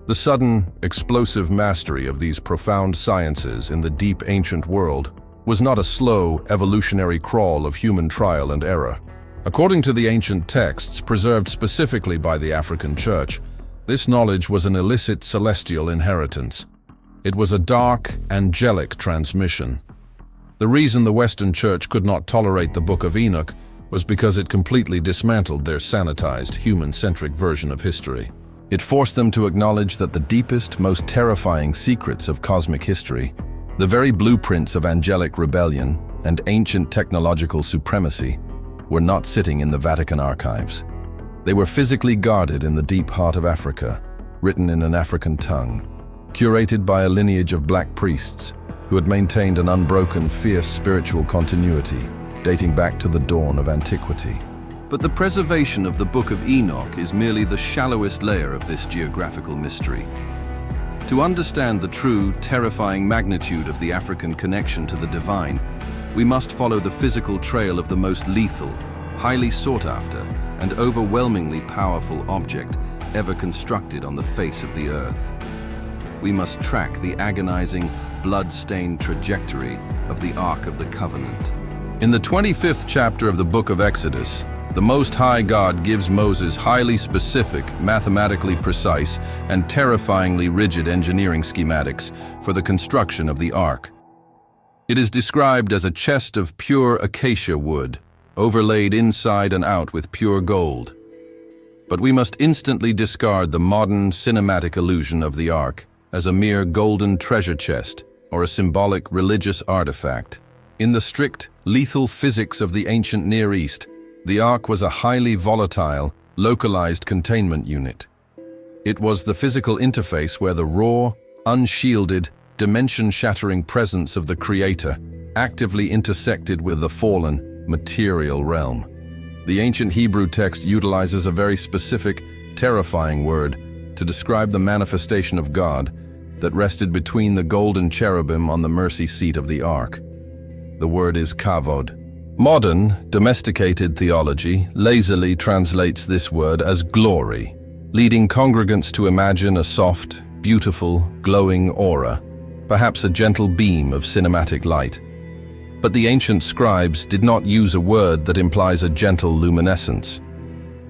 Speaker 1: The sudden, explosive mastery of these profound sciences in the deep ancient world was not a slow, evolutionary crawl of human trial and error. According to the ancient texts preserved specifically by the African Church, this knowledge was an illicit celestial inheritance. It was a dark, angelic transmission. The reason the Western Church could not tolerate the Book of Enoch was because it completely dismantled their sanitized, human-centric version of history. It forced them to acknowledge that the deepest, most terrifying secrets of cosmic history, the very blueprints of angelic rebellion and ancient technological supremacy, were not sitting in the Vatican archives. They were physically guarded in the deep heart of Africa, written in an African tongue, curated by a lineage of black priests who had maintained an unbroken, fierce spiritual continuity dating back to the dawn of antiquity. But the preservation of the Book of Enoch is merely the shallowest layer of this geographical mystery. To understand the true, terrifying magnitude of the African connection to the divine, we must follow the physical trail of the most lethal, highly sought after, and overwhelmingly powerful object ever constructed on the face of the earth. We must track the agonizing, blood-stained trajectory of the Ark of the Covenant. In the 25th chapter of the Book of Exodus, the Most High God gives Moses highly specific, mathematically precise, and terrifyingly rigid engineering schematics for the construction of the Ark. It is described as a chest of pure acacia wood, overlaid inside and out with pure gold. But we must instantly discard the modern cinematic illusion of the Ark as a mere golden treasure chest or a symbolic religious artifact. In the strict, lethal physics of the ancient Near East, the Ark was a highly volatile, localized containment unit. It was the physical interface where the raw, unshielded, dimension-shattering presence of the Creator actively intersected with the fallen, material realm. The ancient Hebrew text utilizes a very specific, terrifying word to describe the manifestation of God that rested between the golden cherubim on the mercy seat of the ark. The word is Kavod. Modern, domesticated theology lazily translates this word as glory, leading congregants to imagine a soft, beautiful, glowing aura, perhaps a gentle beam of cinematic light. But the ancient scribes did not use a word that implies a gentle luminescence.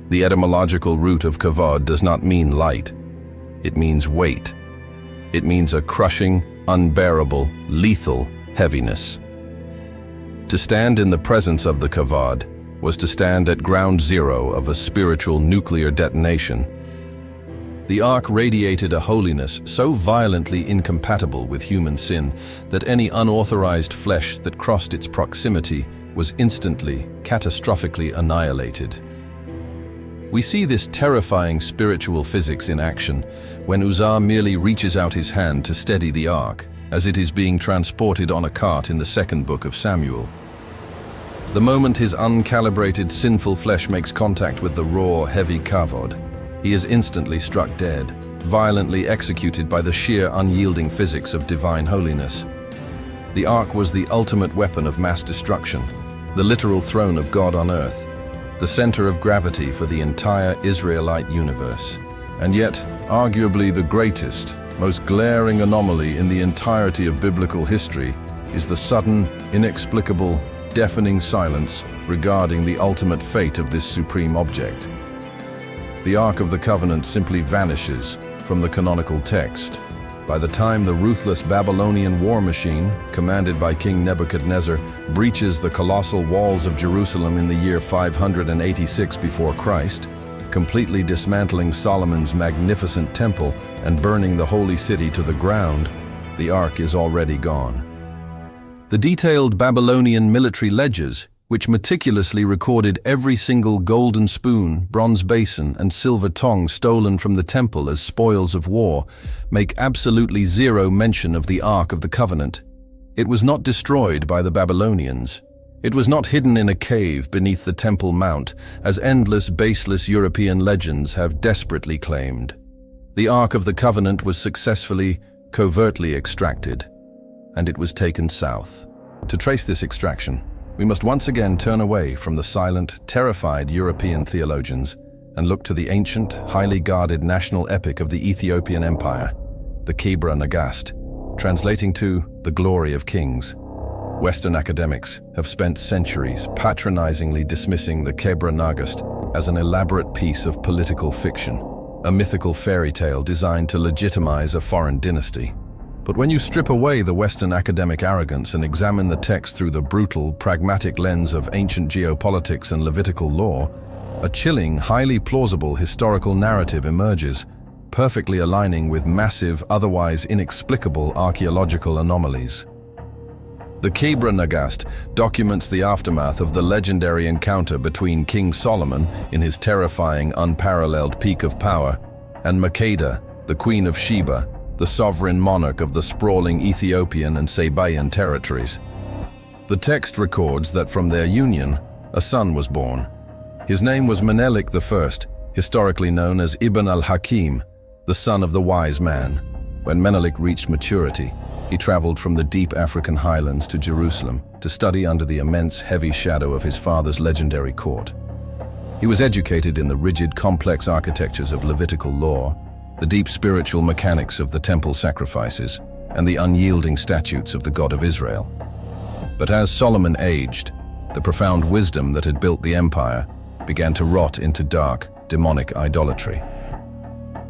Speaker 1: The etymological root of Kavod does not mean light. It means weight. It means a crushing, unbearable, lethal heaviness. To stand in the presence of the Kavod was to stand at ground zero of a spiritual nuclear detonation. The ark radiated a holiness so violently incompatible with human sin that any unauthorized flesh that crossed its proximity was instantly, catastrophically annihilated. We see this terrifying spiritual physics in action when Uzzah merely reaches out his hand to steady the ark as it is being transported on a cart in the second book of Samuel. The moment his uncalibrated, sinful flesh makes contact with the raw, heavy Kavod, he is instantly struck dead, violently executed by the sheer unyielding physics of divine holiness. The ark was the ultimate weapon of mass destruction, the literal throne of God on earth, the center of gravity for the entire Israelite universe. And yet, arguably the greatest, most glaring anomaly in the entirety of biblical history is the sudden, inexplicable, deafening silence regarding the ultimate fate of this supreme object. The Ark of the Covenant simply vanishes from the canonical text. By the time the ruthless Babylonian war machine, commanded by King Nebuchadnezzar, breaches the colossal walls of Jerusalem in the year 586 before Christ, completely dismantling Solomon's magnificent temple and burning the holy city to the ground, the Ark is already gone. The detailed Babylonian military ledgers, which meticulously recorded every single golden spoon, bronze basin, and silver tong stolen from the temple as spoils of war, make absolutely zero mention of the Ark of the Covenant. It was not destroyed by the Babylonians. It was not hidden in a cave beneath the Temple Mount, as endless, baseless European legends have desperately claimed. The Ark of the Covenant was successfully, covertly extracted, and it was taken south. To trace this extraction, we must once again turn away from the silent, terrified European theologians and look to the ancient, highly guarded national epic of the Ethiopian Empire, the Kebra Nagast, translating to the glory of kings. Western academics have spent centuries patronizingly dismissing the Kebra Nagast as an elaborate piece of political fiction, a mythical fairy tale designed to legitimize a foreign dynasty. But when you strip away the Western academic arrogance and examine the text through the brutal, pragmatic lens of ancient geopolitics and Levitical law, a chilling, highly plausible historical narrative emerges, perfectly aligning with massive, otherwise inexplicable archaeological anomalies. The Kebra Nagast documents the aftermath of the legendary encounter between King Solomon in his terrifying, unparalleled peak of power, and Makeda, the Queen of Sheba, the sovereign monarch of the sprawling Ethiopian and Sabaean territories. The text records that from their union, a son was born. His name was Menelik I, historically known as Ibn al-Hakim, the son of the wise man. When Menelik reached maturity, he traveled from the deep African highlands to Jerusalem to study under the immense, heavy shadow of his father's legendary court. He was educated in the rigid, complex architectures of Levitical law, the deep spiritual mechanics of the temple sacrifices, and the unyielding statutes of the God of Israel. But as Solomon aged, the profound wisdom that had built the empire began to rot into dark, demonic idolatry.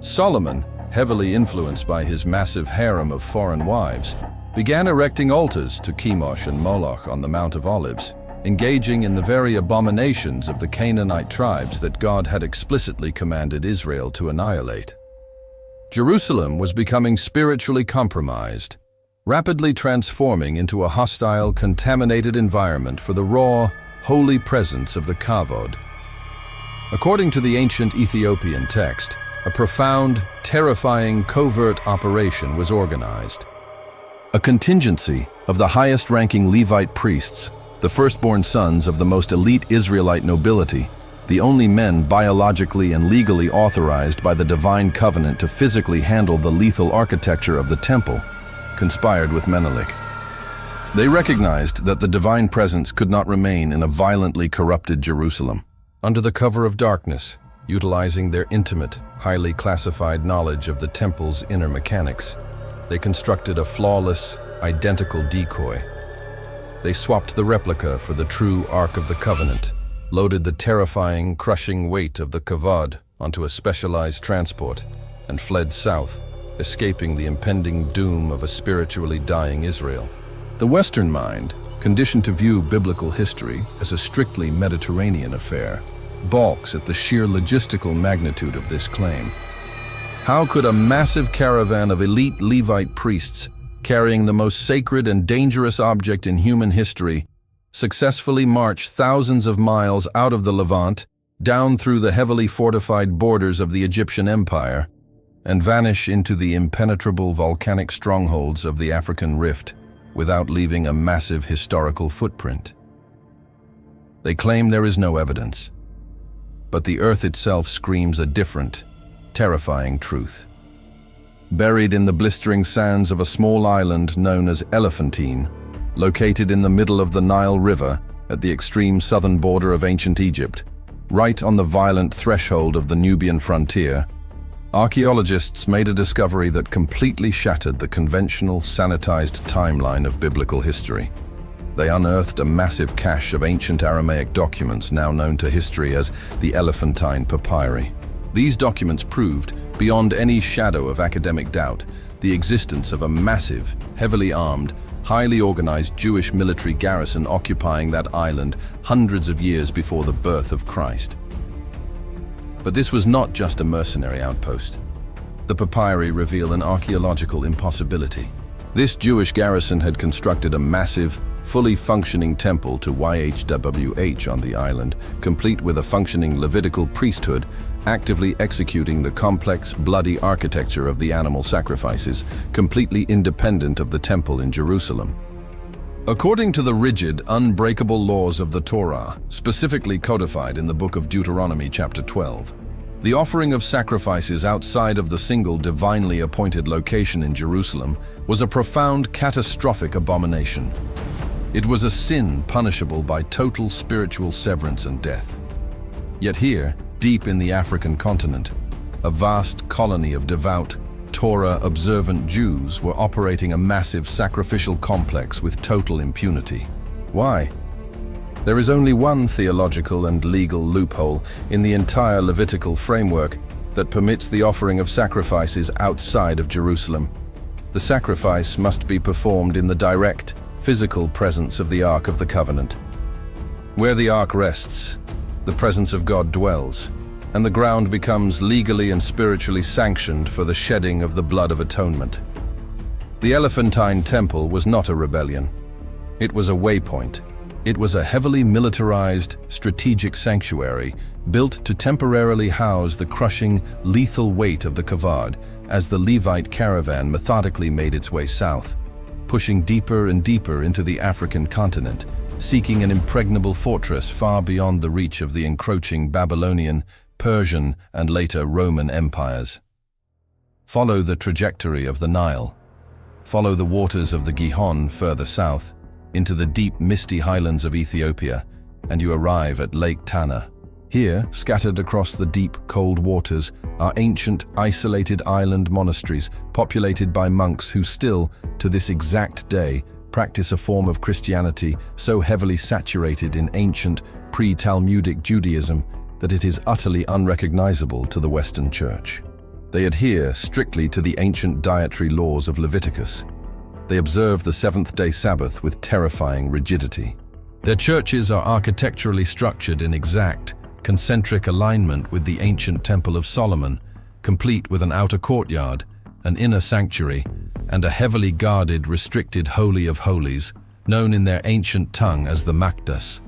Speaker 1: Solomon, heavily influenced by his massive harem of foreign wives, began erecting altars to Chemosh and Moloch on the Mount of Olives, engaging in the very abominations of the Canaanite tribes that God had explicitly commanded Israel to annihilate. Jerusalem was becoming spiritually compromised, rapidly transforming into a hostile, contaminated environment for the raw, holy presence of the Kavod. According to the ancient Ethiopian text, a profound, terrifying covert operation was organized. A contingency Of the highest-ranking Levite priests, the firstborn sons of the most elite Israelite nobility, the only men biologically and legally authorized by the divine covenant to physically handle the lethal architecture of the temple, conspired with Menelik. They recognized that the divine presence could not remain in a violently corrupted Jerusalem. Under the cover of darkness, utilizing their intimate, highly classified knowledge of the temple's inner mechanics, they constructed a flawless, identical decoy. They swapped the replica for the true Ark of the Covenant, loaded the terrifying, crushing weight of the Kavod onto a specialized transport, and fled south, escaping the impending doom of a spiritually dying Israel. The Western mind, conditioned to view biblical history as a strictly Mediterranean affair, balks at the sheer logistical magnitude of this claim. How could a massive caravan of elite Levite priests, carrying the most sacred and dangerous object in human history, successfully march thousands of miles out of the Levant, down through the heavily fortified borders of the Egyptian Empire, and vanish into the impenetrable volcanic strongholds of the African Rift without leaving a massive historical footprint? They claim there is no evidence, but the earth itself screams a different, terrifying truth. Buried in the blistering sands of a small island known as Elephantine, located in the middle of the Nile River at the extreme southern border of ancient Egypt, right on the violent threshold of the Nubian frontier, archaeologists made a discovery that completely shattered the conventional, sanitized timeline of biblical history. They unearthed a massive cache of ancient Aramaic documents now known to history as the Elephantine Papyri. These documents proved, beyond any shadow of academic doubt, the existence of a massive, heavily armed, highly organized Jewish military garrison occupying that island hundreds of years before the birth of Christ. But this was not just a mercenary outpost. The papyri reveal an archaeological impossibility. This Jewish garrison had constructed a massive, fully functioning temple to YHWH on the island, complete with a functioning Levitical priesthood, actively executing the complex, bloody architecture of the animal sacrifices, completely independent of the temple in Jerusalem. According to the rigid, unbreakable laws of the Torah, specifically codified in the Book of Deuteronomy chapter 12, the offering of sacrifices outside of the single divinely appointed location in Jerusalem was a profound, catastrophic abomination. It was a sin punishable by total spiritual severance and death. Yet here, deep in the African continent, a vast colony of devout, Torah-observant Jews were operating a massive sacrificial complex with total impunity. Why? There is only one theological and legal loophole in the entire Levitical framework that permits the offering of sacrifices outside of Jerusalem. The sacrifice must be performed in the direct, physical presence of the Ark of the Covenant. Where the Ark rests, the presence of God dwells, and the ground becomes legally and spiritually sanctioned for the shedding of the blood of atonement. The Elephantine Temple was not a rebellion. It was a waypoint. It was a heavily militarized, strategic sanctuary built to temporarily house the crushing, lethal weight of the Kavod as the Levite caravan methodically made its way south, pushing deeper and deeper into the African continent, seeking an impregnable fortress far beyond the reach of the encroaching Babylonian, Persian, and later Roman empires. Follow the trajectory of the Nile. Follow the waters of the Gihon further south, into the deep, misty highlands of Ethiopia, and you arrive at Lake Tana. Here, scattered across the deep, cold waters, are ancient, isolated island monasteries populated by monks who still, to this exact day, practice a form of Christianity so heavily saturated in ancient, pre-Talmudic Judaism that it is utterly unrecognizable to the Western Church. They adhere strictly to the ancient dietary laws of Leviticus. They observe the seventh-day Sabbath with terrifying rigidity. Their churches are architecturally structured in exact, concentric alignment with the ancient Temple of Solomon, complete with an outer courtyard, an inner sanctuary, and a heavily guarded, restricted Holy of Holies, known in their ancient tongue as the Makdas.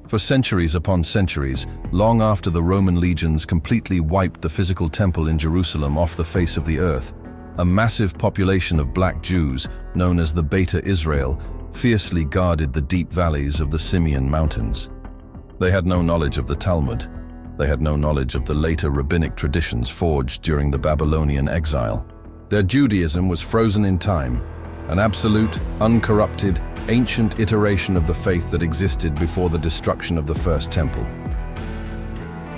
Speaker 1: For centuries upon centuries, long after the Roman legions completely wiped the physical temple in Jerusalem off the face of the earth, a massive population of black Jews, known as the Beta Israel, fiercely guarded the deep valleys of the Simeon Mountains. They had no knowledge of the Talmud. They had no knowledge of the later rabbinic traditions forged during the Babylonian exile. Their Judaism was frozen in time, an absolute, uncorrupted, ancient iteration of the faith that existed before the destruction of the First Temple.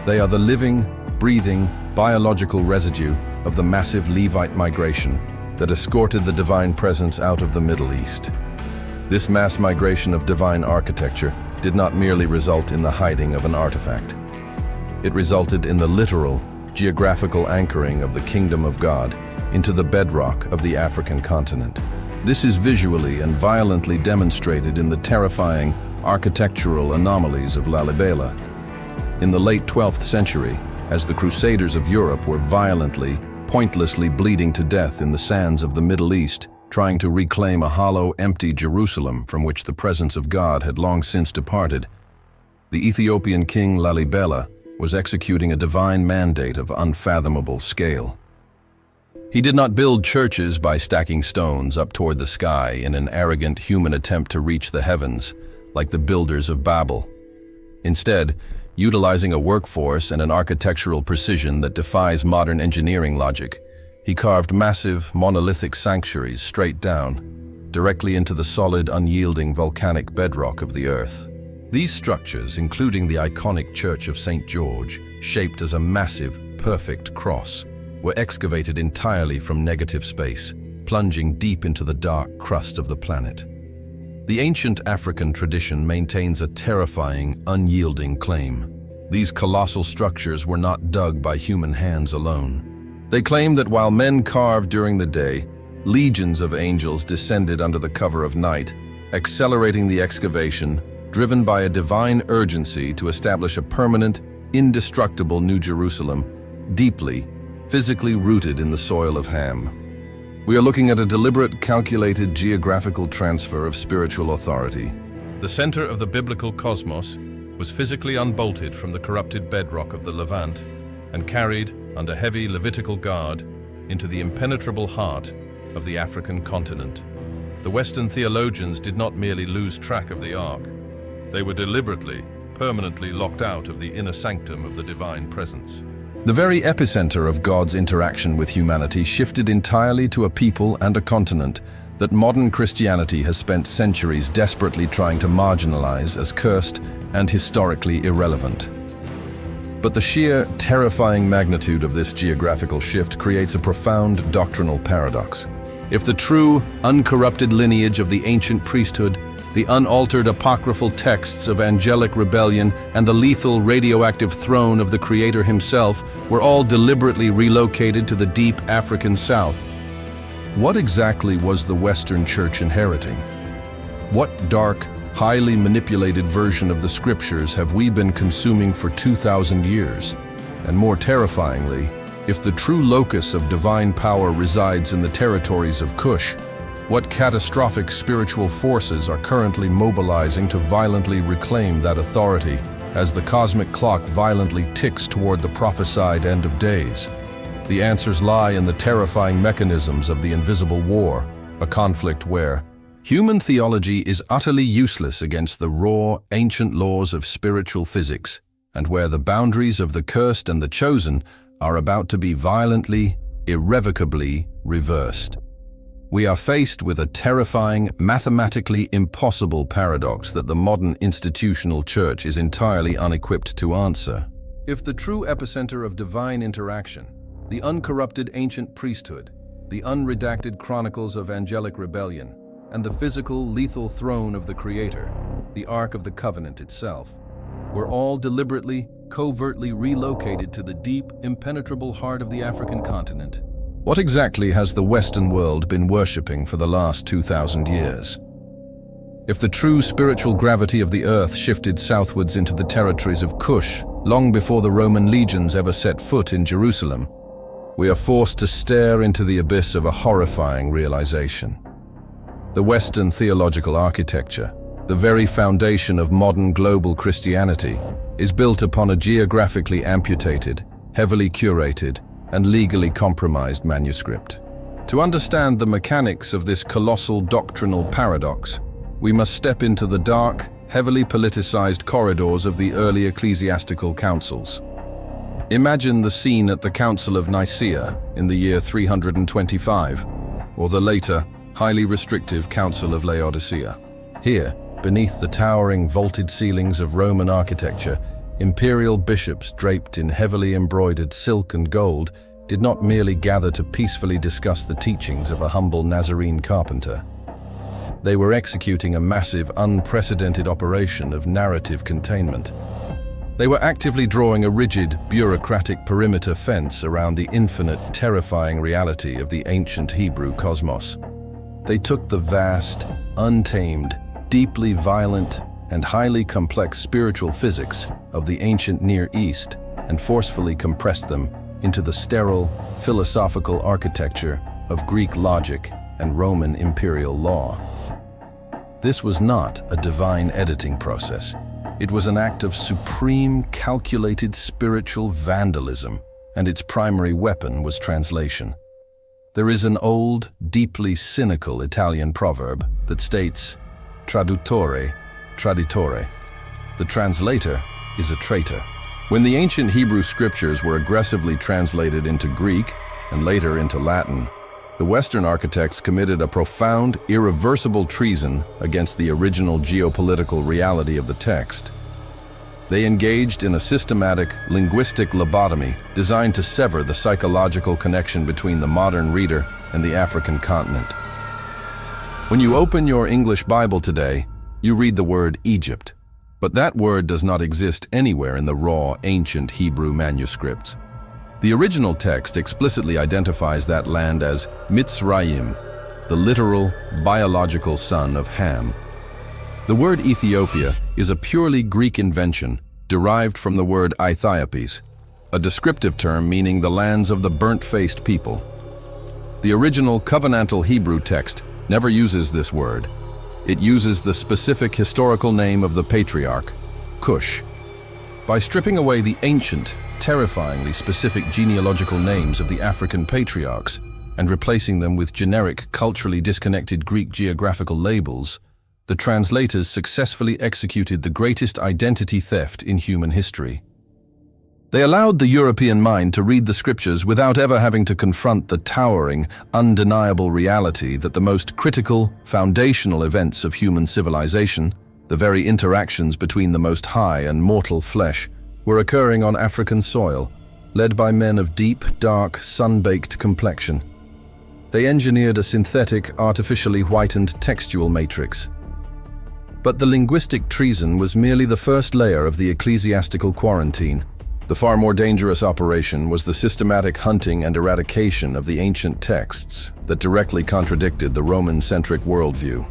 Speaker 1: They are the living, breathing, biological residue of the massive Levite migration that escorted the divine presence out of the Middle East. This mass migration of divine architecture did not merely result in the hiding of an artifact. It resulted in the literal, geographical anchoring of the kingdom of God into the bedrock of the African continent. This is visually and violently demonstrated in the terrifying architectural anomalies of Lalibela. In the late 12th century, as the Crusaders of Europe were violently, pointlessly bleeding to death in the sands of the Middle East, trying to reclaim a hollow, empty Jerusalem from which the presence of God had long since departed, the Ethiopian king Lalibela was executing a divine mandate of unfathomable scale. He did not build churches by stacking stones up toward the sky in an arrogant human attempt to reach the heavens, like the builders of Babel. Instead, utilizing a workforce and an architectural precision that defies modern engineering logic, he carved massive, monolithic sanctuaries straight down, directly into the solid, unyielding volcanic bedrock of the earth. These structures, including the iconic Church of St. George, shaped as a massive, perfect cross, were excavated entirely from negative space, plunging deep into the dark crust of the planet. The ancient African tradition maintains a terrifying, unyielding claim. These colossal structures were not dug by human hands alone. They claim that while men carved during the day, legions of angels descended under the cover of night, accelerating the excavation, driven by a divine urgency to establish a permanent, indestructible New Jerusalem, deeply, physically rooted in the soil of Ham. We are looking at a deliberate, calculated geographical transfer of spiritual authority. The center of the biblical cosmos was physically unbolted from the corrupted bedrock of the Levant and carried, under heavy Levitical guard, into the impenetrable heart of the African continent. The Western theologians did not merely lose track of the Ark. They were deliberately, permanently locked out of the inner sanctum of the divine presence. The very epicenter of God's interaction with humanity shifted entirely to a people and a continent that modern Christianity has spent centuries desperately trying to marginalize as cursed and historically irrelevant. But the sheer, terrifying magnitude of this geographical shift creates a profound doctrinal paradox. If the true, uncorrupted lineage of the ancient priesthood, the unaltered apocryphal texts of angelic rebellion, and the lethal radioactive throne of the Creator himself were all deliberately relocated to the deep African South, what exactly was the Western Church inheriting? What dark, highly manipulated version of the Scriptures have we been consuming for 2,000 years? And more terrifyingly, if the true locus of divine power resides in the territories of Kush, what catastrophic spiritual forces are currently mobilizing to violently reclaim that authority as the cosmic clock violently ticks toward the prophesied end of days? The answers lie in the terrifying mechanisms of the invisible war, a conflict where human theology is utterly useless against the raw, ancient laws of spiritual physics, and where the boundaries of the cursed and the chosen are about to be violently, irrevocably reversed. We are faced with a terrifying, mathematically impossible paradox that the modern institutional church is entirely unequipped to answer. If the true epicenter of divine interaction, the uncorrupted ancient priesthood, the unredacted chronicles of angelic rebellion, and the physical, lethal throne of the Creator, the Ark of the Covenant itself, were all deliberately, covertly relocated to the deep, impenetrable heart of the African continent, what exactly has the Western world been worshipping for the last 2,000 years? If the true spiritual gravity of the earth shifted southwards into the territories of Kush long before the Roman legions ever set foot in Jerusalem, we are forced to stare into the abyss of a horrifying realization. The Western theological architecture, the very foundation of modern global Christianity, is built upon a geographically amputated, heavily curated, and legally compromised manuscript. To understand the mechanics of this colossal doctrinal paradox, we must step into the dark, heavily politicized corridors of the early ecclesiastical councils. Imagine the scene at the Council of Nicaea in the year 325, or the later, highly restrictive Council of Laodicea. Here, beneath the towering vaulted ceilings of Roman architecture, imperial bishops draped in heavily embroidered silk and gold did not merely gather to peacefully discuss the teachings of a humble Nazarene carpenter. They were executing a massive, unprecedented operation of narrative containment. They were actively drawing a rigid, bureaucratic perimeter fence around the infinite, terrifying reality of the ancient Hebrew cosmos. They took the vast, untamed, deeply violent, and highly complex spiritual physics of the ancient Near East and forcefully compressed them into the sterile, philosophical architecture of Greek logic and Roman imperial law. This was not a divine editing process. It was an act of supreme, calculated spiritual vandalism, and its primary weapon was translation. There is an old, deeply cynical Italian proverb that states, traduttore, traditore. The translator is a traitor. When the ancient Hebrew scriptures were aggressively translated into Greek and later into Latin, the Western architects committed a profound, irreversible treason against the original geopolitical reality of the text. They engaged in a systematic, linguistic lobotomy designed to sever the psychological connection between the modern reader and the African continent. When you open your English Bible today, you read the word Egypt, but that word does not exist anywhere in the raw, ancient Hebrew manuscripts. The original text explicitly identifies that land as Mitzrayim, the literal, biological son of Ham. The word Ethiopia is a purely Greek invention derived from the word Aethiopes, a descriptive term meaning the lands of the burnt-faced people. The original covenantal Hebrew text never uses this word. It uses the specific historical name of the patriarch, Kush. By stripping away the ancient, terrifyingly specific genealogical names of the African patriarchs and replacing them with generic, culturally disconnected Greek geographical labels, the translators successfully executed the greatest identity theft in human history. They allowed the European mind to read the scriptures without ever having to confront the towering, undeniable reality that the most critical, foundational events of human civilization, the very interactions between the Most High and mortal flesh, were occurring on African soil, led by men of deep, dark, sun-baked complexion. They engineered a synthetic, artificially whitened textual matrix. But the linguistic treason was merely the first layer of the ecclesiastical quarantine. The far more dangerous operation was the systematic hunting and eradication of the ancient texts that directly contradicted the Roman-centric worldview.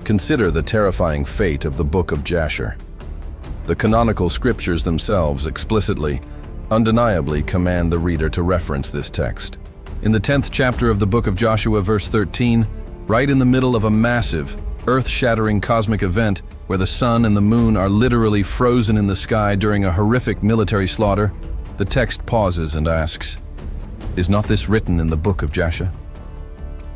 Speaker 1: Consider the terrifying fate of the Book of Jasher. The canonical scriptures themselves explicitly, undeniably command the reader to reference this text. In the 10th chapter of the Book of Joshua, verse 13, right in the middle of a massive, earth-shattering cosmic event where the sun and the moon are literally frozen in the sky during a horrific military slaughter, the text pauses and asks, "Is not this written in the Book of Jasher?"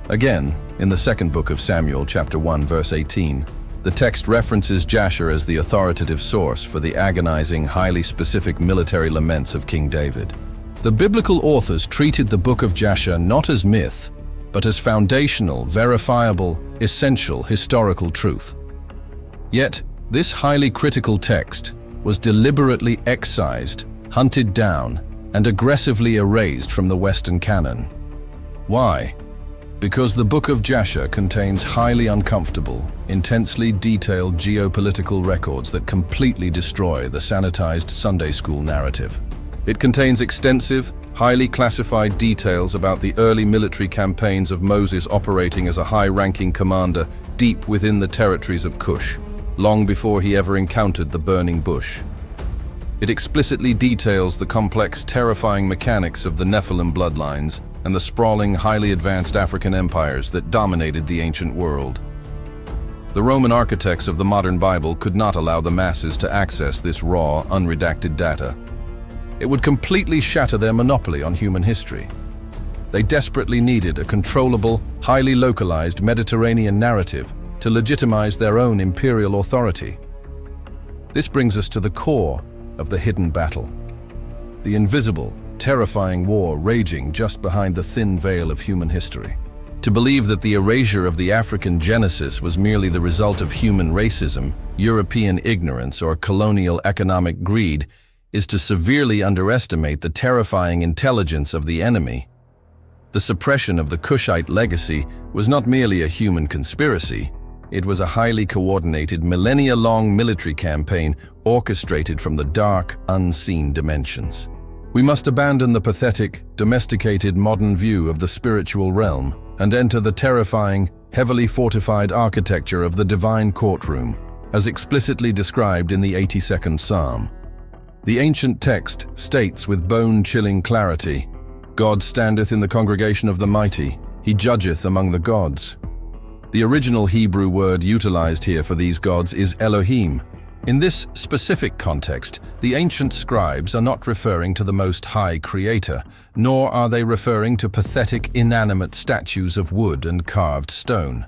Speaker 1: Again, in the second book of Samuel, chapter 1, verse 18, the text references Jasher as the authoritative source for the agonizing, highly specific military laments of King David. The biblical authors treated the Book of Jasher not as myth, but as foundational, verifiable, essential historical truth. Yet, this highly critical text was deliberately excised, hunted down, and aggressively erased from the Western canon. Why? Because the Book of Jasher contains highly uncomfortable, intensely detailed geopolitical records that completely destroy the sanitized Sunday school narrative. It contains extensive, highly classified details about the early military campaigns of Moses operating as a high-ranking commander deep within the territories of Kush, long before he ever encountered the burning bush. It explicitly details the complex, terrifying mechanics of the Nephilim bloodlines and the sprawling, highly advanced African empires that dominated the ancient world. The Roman architects of the modern Bible could not allow the masses to access this raw, unredacted data. It would completely shatter their monopoly on human history. They desperately needed a controllable, highly localized Mediterranean narrative to legitimize their own imperial authority. This brings us to the core of the hidden battle. The invisible, terrifying war raging just behind the thin veil of human history. To believe that the erasure of the African Genesis was merely the result of human racism, European ignorance, or colonial economic greed is to severely underestimate the terrifying intelligence of the enemy. The suppression of the Kushite legacy was not merely a human conspiracy, it was a highly coordinated, millennia-long military campaign orchestrated from the dark, unseen dimensions. We must abandon the pathetic, domesticated modern view of the spiritual realm and enter the terrifying, heavily fortified architecture of the divine courtroom, as explicitly described in the 82nd Psalm. The ancient text states with bone-chilling clarity, "God standeth in the congregation of the mighty, he judgeth among the gods." The original Hebrew word utilized here for these gods is Elohim. In this specific context, the ancient scribes are not referring to the Most High Creator, nor are they referring to pathetic, inanimate statues of wood and carved stone.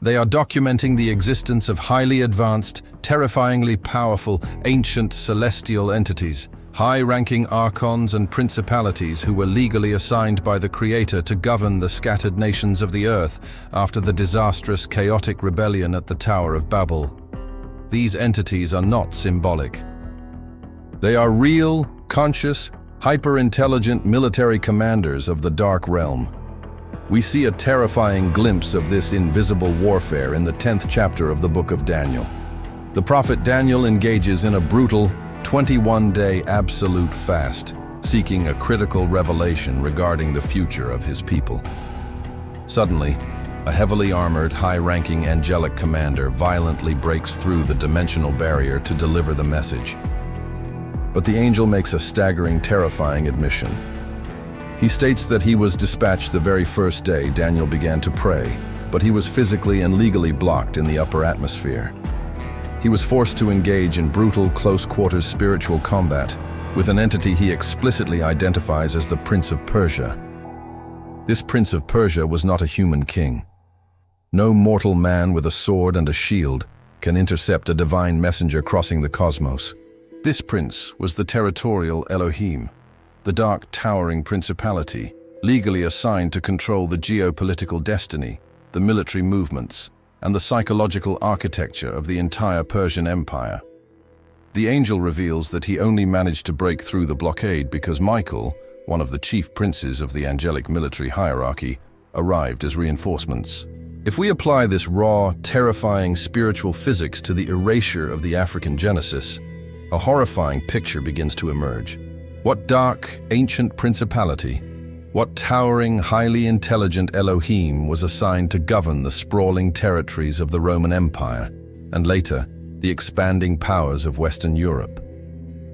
Speaker 1: They are documenting the existence of highly advanced, terrifyingly powerful, ancient celestial entities, high-ranking archons and principalities who were legally assigned by the Creator to govern the scattered nations of the earth after the disastrous, chaotic rebellion at the Tower of Babel. These entities are not symbolic. They are real, conscious, hyper-intelligent military commanders of the dark realm. We see a terrifying glimpse of this invisible warfare in the 10th chapter of the Book of Daniel. The prophet Daniel engages in a brutal, 21-day absolute fast, seeking a critical revelation regarding the future of his people. Suddenly, a heavily armored, high-ranking angelic commander violently breaks through the dimensional barrier to deliver the message. But the angel makes a staggering, terrifying admission. He states that he was dispatched the very first day Daniel began to pray, but he was physically and legally blocked in the upper atmosphere. He was forced to engage in brutal, close-quarters spiritual combat with an entity he explicitly identifies as the Prince of Persia. This Prince of Persia was not a human king. No mortal man with a sword and a shield can intercept a divine messenger crossing the cosmos. This prince was the territorial Elohim, the dark, towering principality, legally assigned to control the geopolitical destiny, the military movements, and the psychological architecture of the entire Persian Empire. The angel reveals that he only managed to break through the blockade because Michael, one of the chief princes of the angelic military hierarchy, arrived as reinforcements. If we apply this raw, terrifying spiritual physics to the erasure of the African Genesis, a horrifying picture begins to emerge. What dark, ancient principality, what towering, highly intelligent Elohim was assigned to govern the sprawling territories of the Roman Empire, and later, the expanding powers of Western Europe?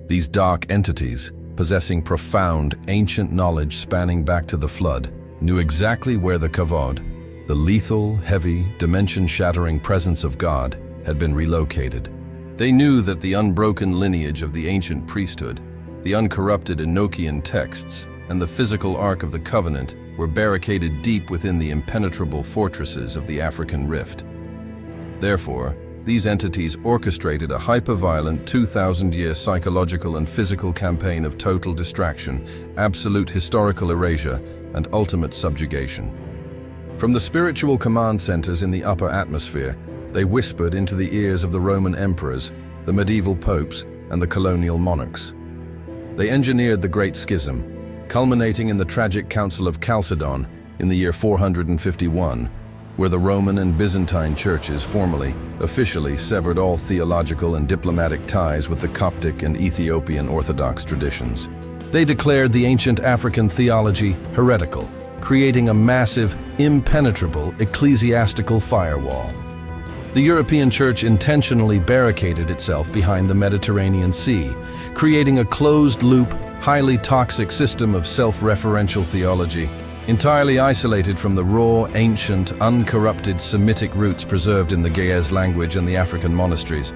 Speaker 1: These dark entities, possessing profound, ancient knowledge spanning back to the flood, knew exactly where the Kavod, the lethal, heavy, dimension-shattering presence of God, had been relocated. They knew that the unbroken lineage of the ancient priesthood, the uncorrupted Enochian texts, and the physical Ark of the Covenant were barricaded deep within the impenetrable fortresses of the African Rift. Therefore, these entities orchestrated a hyper-violent 2,000-year psychological and physical campaign of total distraction, absolute historical erasure, and ultimate subjugation. From the spiritual command centers in the upper atmosphere, they whispered into the ears of the Roman emperors, the medieval popes, and the colonial monarchs. They engineered the Great Schism, culminating in the tragic Council of Chalcedon in the year 451, where the Roman and Byzantine churches formally, officially severed all theological and diplomatic ties with the Coptic and Ethiopian Orthodox traditions. They declared the ancient African theology heretical, creating a massive, impenetrable ecclesiastical firewall. The European Church intentionally barricaded itself behind the Mediterranean Sea, creating a closed-loop, highly toxic system of self-referential theology, entirely isolated from the raw, ancient, uncorrupted Semitic roots preserved in the Ge'ez language and the African monasteries.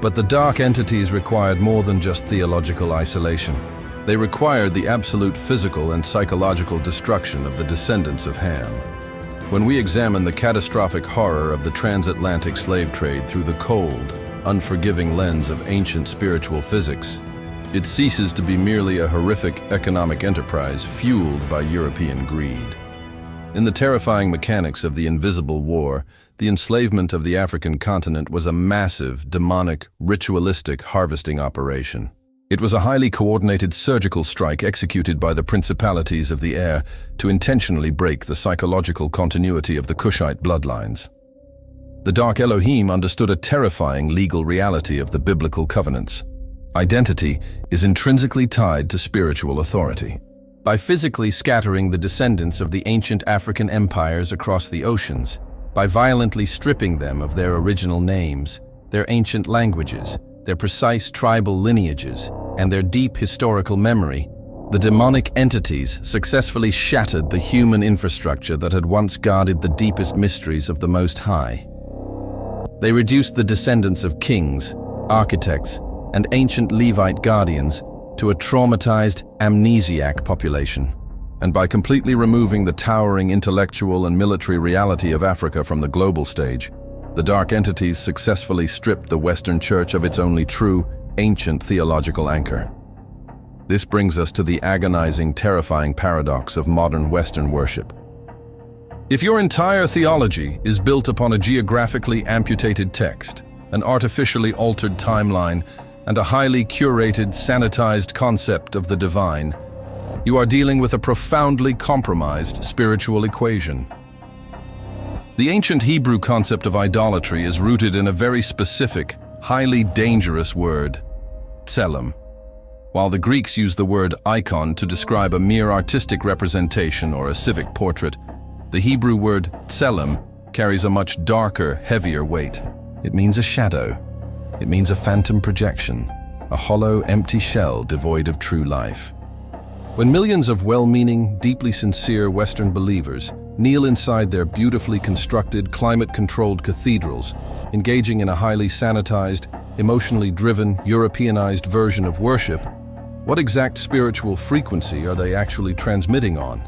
Speaker 1: But the dark entities required more than just theological isolation. They required the absolute physical and psychological destruction of the descendants of Ham. When we examine the catastrophic horror of the transatlantic slave trade through the cold, unforgiving lens of ancient spiritual physics, it ceases to be merely a horrific economic enterprise fueled by European greed. In the terrifying mechanics of the invisible war, the enslavement of the African continent was a massive, demonic, ritualistic harvesting operation. It was a highly coordinated surgical strike executed by the principalities of the air to intentionally break the psychological continuity of the Kushite bloodlines. The Dark Elohim understood a terrifying legal reality of the biblical covenants. Identity is intrinsically tied to spiritual authority. By physically scattering the descendants of the ancient African empires across the oceans, by violently stripping them of their original names, their ancient languages, their precise tribal lineages, and their deep historical memory, the demonic entities successfully shattered the human infrastructure that had once guarded the deepest mysteries of the Most High. They reduced the descendants of kings, architects, and ancient Levite guardians to a traumatized, amnesiac population. And by completely removing the towering intellectual and military reality of Africa from the global stage, the dark entities successfully stripped the Western Church of its only true, ancient theological anchor. This brings us to the agonizing, terrifying paradox of modern Western worship. If your entire theology is built upon a geographically amputated text, an artificially altered timeline, and a highly curated, sanitized concept of the divine, you are dealing with a profoundly compromised spiritual equation. The ancient Hebrew concept of idolatry is rooted in a very specific, highly dangerous word, tselem. While the Greeks used the word icon to describe a mere artistic representation or a civic portrait, the Hebrew word tselem carries a much darker, heavier weight. It means a shadow. It means a phantom projection, a hollow, empty shell devoid of true life. When millions of well-meaning, deeply sincere Western believers kneel inside their beautifully constructed, climate-controlled cathedrals, engaging in a highly sanitized, emotionally driven, Europeanized version of worship, what exact spiritual frequency are they actually transmitting on?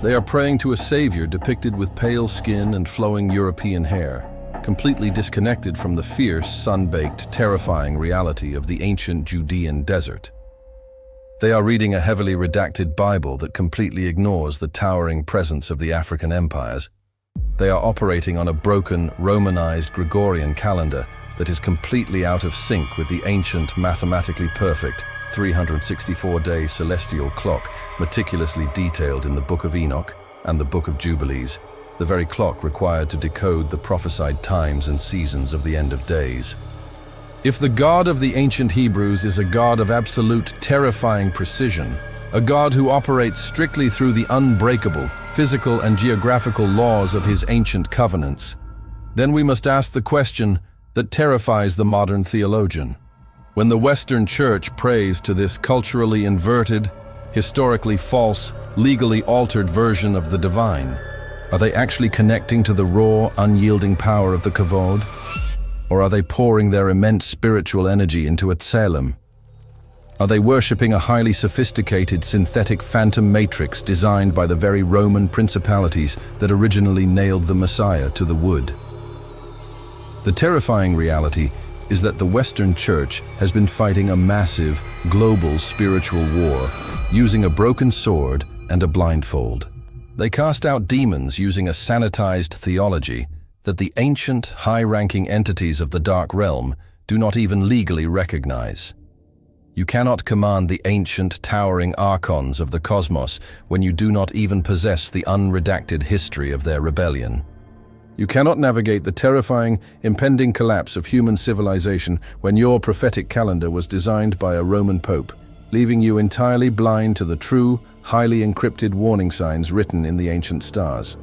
Speaker 1: They are praying to a savior depicted with pale skin and flowing European hair, completely disconnected from the fierce, sun-baked, terrifying reality of the ancient Judean desert. They are reading a heavily redacted Bible that completely ignores the towering presence of the African empires. They are operating on a broken, Romanized Gregorian calendar that is completely out of sync with the ancient, mathematically perfect, 364-day celestial clock meticulously detailed in the Book of Enoch and the Book of Jubilees, the very clock required to decode the prophesied times and seasons of the end of days. If the God of the ancient Hebrews is a God of absolute, terrifying precision, a God who operates strictly through the unbreakable, physical and geographical laws of his ancient covenants, then we must ask the question that terrifies the modern theologian. When the Western Church prays to this culturally inverted, historically false, legally altered version of the divine, are they actually connecting to the raw, unyielding power of the Kavod? Or are they pouring their immense spiritual energy into a tselem? Are they worshipping a highly sophisticated, synthetic phantom matrix designed by the very Roman principalities that originally nailed the Messiah to the wood? The terrifying reality is that the Western Church has been fighting a massive, global spiritual war, using a broken sword and a blindfold. They cast out demons using a sanitized theology that the ancient, high-ranking entities of the Dark Realm do not even legally recognize. You cannot command the ancient, towering archons of the cosmos when you do not even possess the unredacted history of their rebellion. You cannot navigate the terrifying, impending collapse of human civilization when your prophetic calendar was designed by a Roman pope, leaving you entirely blind to the true, highly encrypted warning signs written in the ancient stars.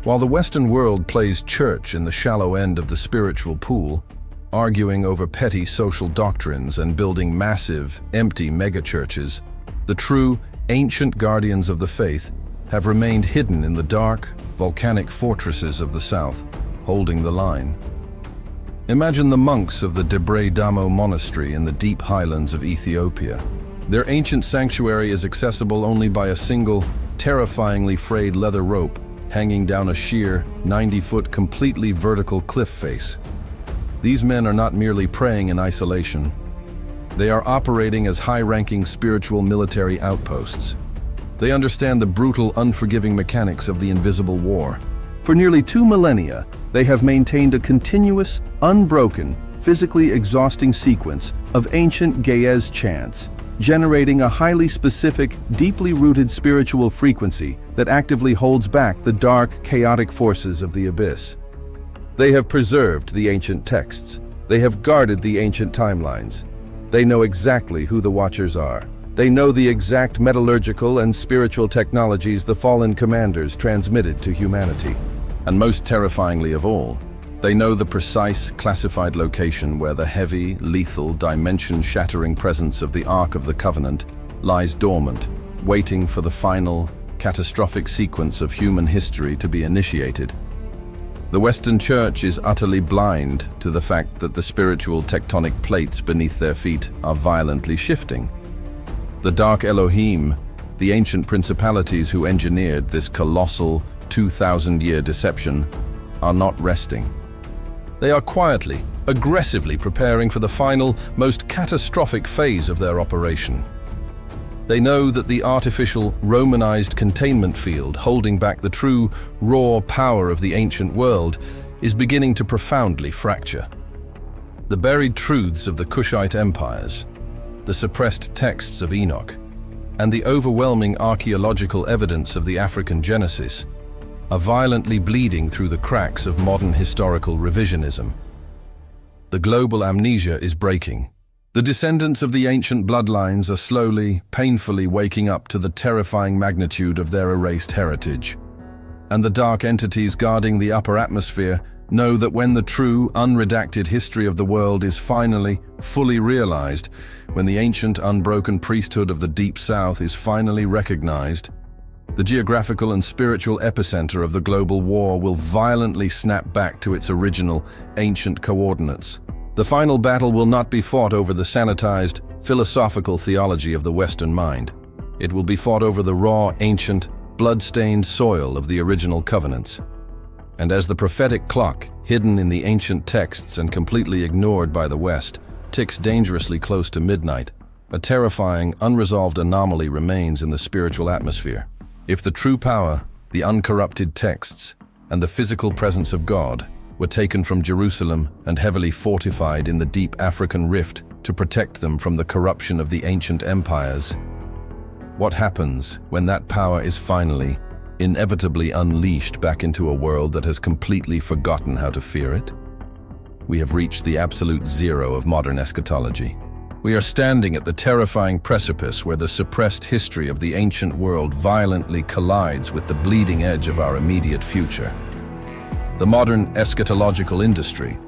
Speaker 1: While the Western world plays church in the shallow end of the spiritual pool, arguing over petty social doctrines and building massive, empty megachurches, the true, ancient guardians of the faith have remained hidden in the dark, volcanic fortresses of the south, holding the line. Imagine the monks of the Debre Damo monastery in the deep highlands of Ethiopia. Their ancient sanctuary is accessible only by a single, terrifyingly frayed leather rope hanging down a sheer, 90-foot completely vertical cliff face. These men are not merely praying in isolation. They are operating as high-ranking spiritual military outposts. They understand the brutal, unforgiving mechanics of the invisible war. For nearly 2 millennia, they have maintained a continuous, unbroken, physically exhausting sequence of ancient Ge'ez chants, generating a highly specific, deeply rooted spiritual frequency that actively holds back the dark, chaotic forces of the abyss. They have preserved the ancient texts. They have guarded the ancient timelines. They know exactly who the Watchers are. They know the exact metallurgical and spiritual technologies the fallen commanders transmitted to humanity. And most terrifyingly of all, they know the precise, classified location where the heavy, lethal, dimension-shattering presence of the Ark of the Covenant lies dormant, waiting for the final, catastrophic sequence of human history to be initiated. The Western Church is utterly blind to the fact that the spiritual tectonic plates beneath their feet are violently shifting. The Dark Elohim, the ancient principalities who engineered this colossal, 2,000-year deception, are not resting. They are quietly, aggressively preparing for the final, most catastrophic phase of their operation. They know that the artificial, Romanized containment field holding back the true, raw power of the ancient world is beginning to profoundly fracture. The buried truths of the Kushite empires, the suppressed texts of Enoch, and the overwhelming archaeological evidence of the African Genesis are violently bleeding through the cracks of modern historical revisionism. The global amnesia is breaking. The descendants of the ancient bloodlines are slowly, painfully waking up to the terrifying magnitude of their erased heritage. And the dark entities guarding the upper atmosphere know that when the true, unredacted history of the world is finally, fully realized, when the ancient, unbroken priesthood of the Deep South is finally recognized, the geographical and spiritual epicenter of the global war will violently snap back to its original, ancient coordinates. The final battle will not be fought over the sanitized, philosophical theology of the Western mind. It will be fought over the raw, ancient, blood-stained soil of the original covenants. And as the prophetic clock, hidden in the ancient texts and completely ignored by the West, ticks dangerously close to midnight, a terrifying, unresolved anomaly remains in the spiritual atmosphere. If the true power, the uncorrupted texts, and the physical presence of God were taken from Jerusalem and heavily fortified in the deep African rift to protect them from the corruption of the ancient empires, what happens when that power is finally, inevitably unleashed back into a world that has completely forgotten how to fear it? We have reached the absolute zero of modern eschatology. We are standing at the terrifying precipice where the suppressed history of the ancient world violently collides with the bleeding edge of our immediate future. The modern eschatological industry,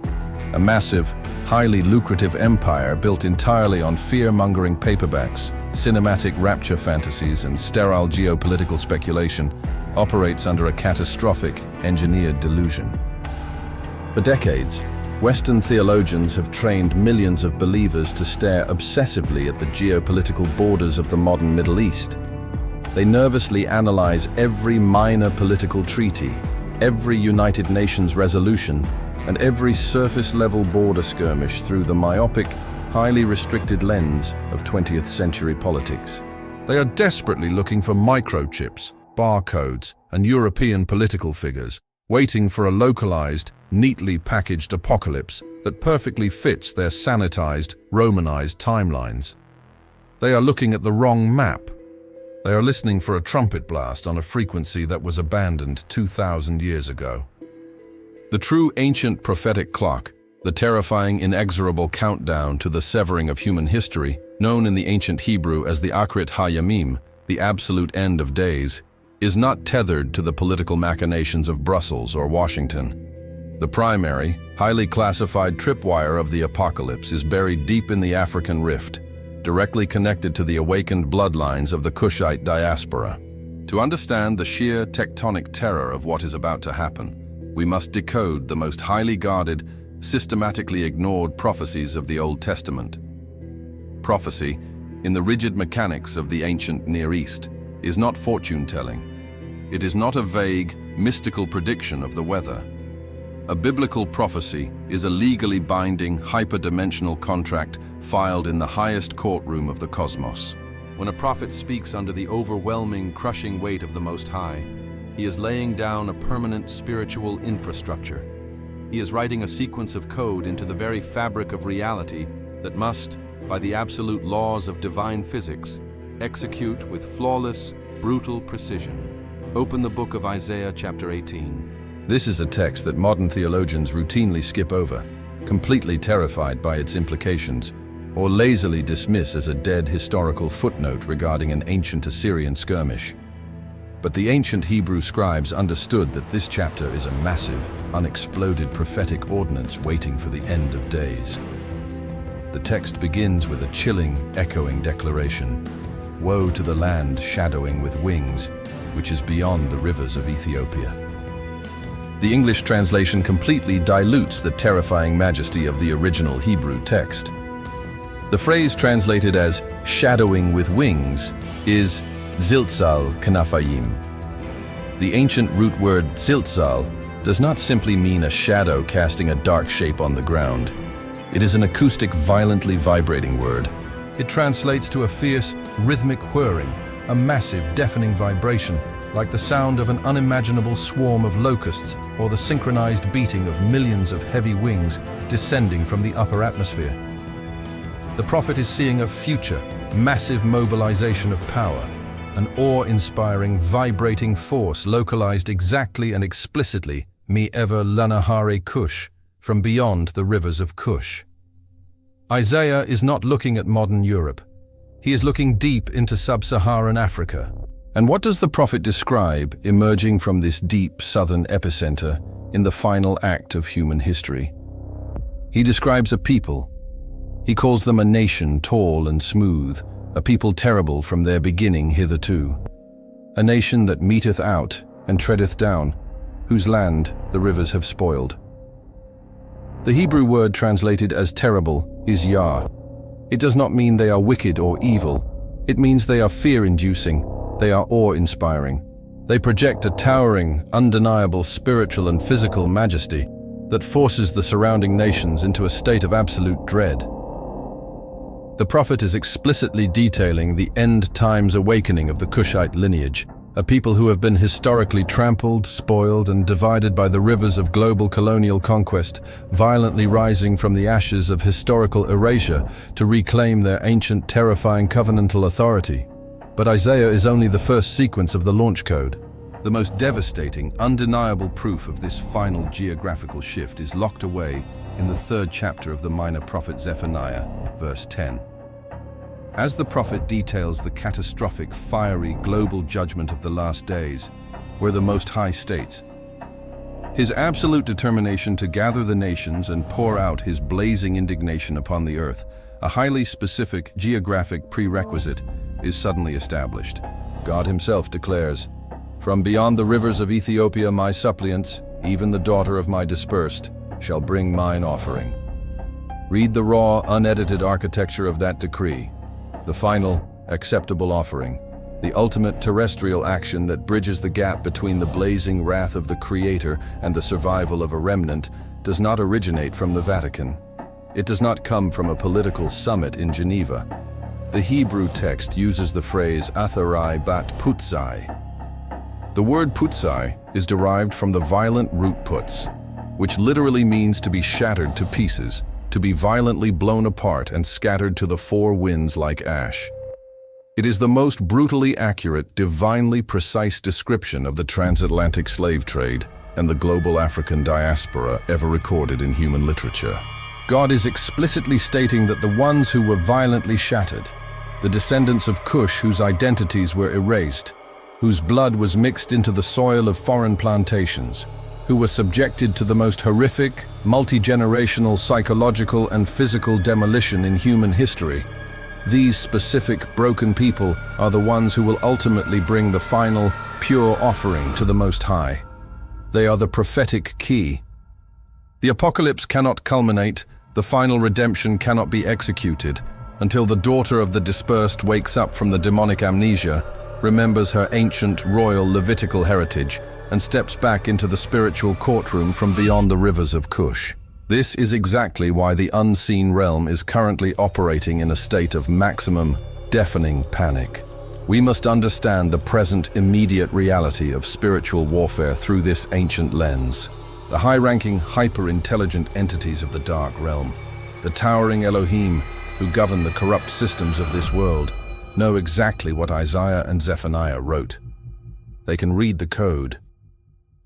Speaker 1: a massive, highly lucrative empire built entirely on fear-mongering paperbacks, cinematic rapture fantasies, and sterile geopolitical speculation, operates under a catastrophic, engineered delusion. For decades, Western theologians have trained millions of believers to stare obsessively at the geopolitical borders of the modern Middle East. They nervously analyze every minor political treaty, every United Nations resolution, and every surface-level border skirmish through the myopic, highly restricted lens of 20th century politics. They are desperately looking for microchips, barcodes, and European political figures, waiting for a localized, neatly packaged apocalypse that perfectly fits their sanitized, Romanized timelines. They are looking at the wrong map. They are listening for a trumpet blast on a frequency that was abandoned 2,000 years ago. The true ancient prophetic clock, the terrifying, inexorable countdown to the severing of human history, known in the ancient Hebrew as the Akrit HaYamim, the absolute end of days, is not tethered to the political machinations of Brussels or Washington. The primary, highly classified tripwire of the apocalypse is buried deep in the African rift, directly connected to the awakened bloodlines of the Kushite diaspora. To understand the sheer tectonic terror of what is about to happen, we must decode the most highly guarded, systematically ignored prophecies of the Old Testament. Prophecy in the rigid mechanics of the ancient Near East is not fortune-telling. It is not a vague, mystical prediction of the weather. A biblical prophecy is a legally binding, hyperdimensional contract filed in the highest courtroom of the cosmos. When a prophet speaks under the overwhelming, crushing weight of the Most High, he is laying down a permanent spiritual infrastructure. He is writing a sequence of code into the very fabric of reality that must, by the absolute laws of divine physics, execute with flawless, brutal precision. Open the book of Isaiah chapter 18. This is a text that modern theologians routinely skip over, completely terrified by its implications, or lazily dismiss as a dead historical footnote regarding an ancient Assyrian skirmish. But the ancient Hebrew scribes understood that this chapter is a massive, unexploded prophetic ordinance waiting for the end of days. The text begins with a chilling, echoing declaration: "Woe to the land shadowing with wings, which is beyond the rivers of Ethiopia." The English translation completely dilutes the terrifying majesty of the original Hebrew text. The phrase translated as "shadowing with wings" is zilzal kanafayim. The ancient root word zilzal does not simply mean a shadow casting a dark shape on the ground. It is an acoustic, violently vibrating word. It translates to a fierce, rhythmic whirring, a massive, deafening vibration, like the sound of an unimaginable swarm of locusts or the synchronized beating of millions of heavy wings descending from the upper atmosphere. The prophet is seeing a future, massive mobilization of power, an awe-inspiring, vibrating force localized exactly and explicitly mi-ever lanahare Kush, from beyond the rivers of Kush. Isaiah is not looking at modern Europe. He is looking deep into sub-Saharan Africa. And what does the prophet describe emerging from this deep southern epicenter in the final act of human history? He describes a people. He calls them a nation tall and smooth, a people terrible from their beginning hitherto, a nation that meteth out and treadeth down, whose land the rivers have spoiled. The Hebrew word translated as terrible is yah. It does not mean they are wicked or evil. It means they are fear-inducing. They are awe-inspiring. They project a towering, undeniable spiritual and physical majesty that forces the surrounding nations into a state of absolute dread. The prophet is explicitly detailing the end-times awakening of the Kushite lineage, a people who have been historically trampled, spoiled, and divided by the rivers of global colonial conquest, violently rising from the ashes of historical erasure to reclaim their ancient, terrifying covenantal authority. But Isaiah is only the first sequence of the launch code. The most devastating, undeniable proof of this final geographical shift is locked away in the 3rd chapter of the minor prophet Zephaniah, verse 10. As the prophet details the catastrophic, fiery, global judgment of the last days, where the Most High states, "His absolute determination to gather the nations and pour out his blazing indignation upon the earth, a highly specific geographic prerequisite, is suddenly established." God himself declares, "From beyond the rivers of Ethiopia my suppliants, even the daughter of my dispersed, shall bring mine offering." Read the raw, unedited architecture of that decree. The final, acceptable offering, the ultimate terrestrial action that bridges the gap between the blazing wrath of the Creator and the survival of a remnant, does not originate from the Vatican. It does not come from a political summit in Geneva. The Hebrew text uses the phrase atharai bat putzai. The word putzai is derived from the violent root putz, which literally means to be shattered to pieces, to be violently blown apart and scattered to the 4 winds like ash. It is the most brutally accurate, divinely precise description of the transatlantic slave trade and the global African diaspora ever recorded in human literature. God is explicitly stating that the ones who were violently shattered, the descendants of Kush whose identities were erased, whose blood was mixed into the soil of foreign plantations, who were subjected to the most horrific, multi-generational psychological and physical demolition in human history, these specific broken people are the ones who will ultimately bring the final, pure offering to the Most High. They are the prophetic key. The apocalypse cannot culminate, the final redemption cannot be executed, until the daughter of the dispersed wakes up from the demonic amnesia, remembers her ancient royal Levitical heritage, and steps back into the spiritual courtroom from beyond the rivers of Kush. This is exactly why the unseen realm is currently operating in a state of maximum, deafening panic. We must understand the present immediate reality of spiritual warfare through this ancient lens. The high-ranking, hyper-intelligent entities of the dark realm, the towering Elohim who govern the corrupt systems of this world, know exactly what Isaiah and Zephaniah wrote. They can read the code.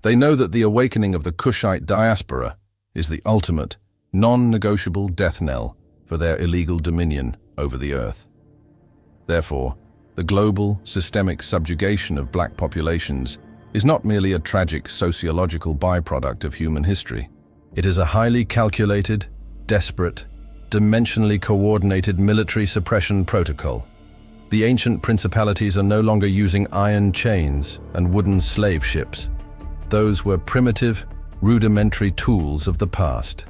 Speaker 1: They know that the awakening of the Kushite diaspora is the ultimate, non-negotiable death knell for their illegal dominion over the earth. Therefore, the global, systemic subjugation of black populations is not merely a tragic sociological byproduct of human history. It is a highly calculated, desperate, dimensionally coordinated military suppression protocol. The ancient principalities are no longer using iron chains and wooden slave ships. Those were primitive, rudimentary tools of the past.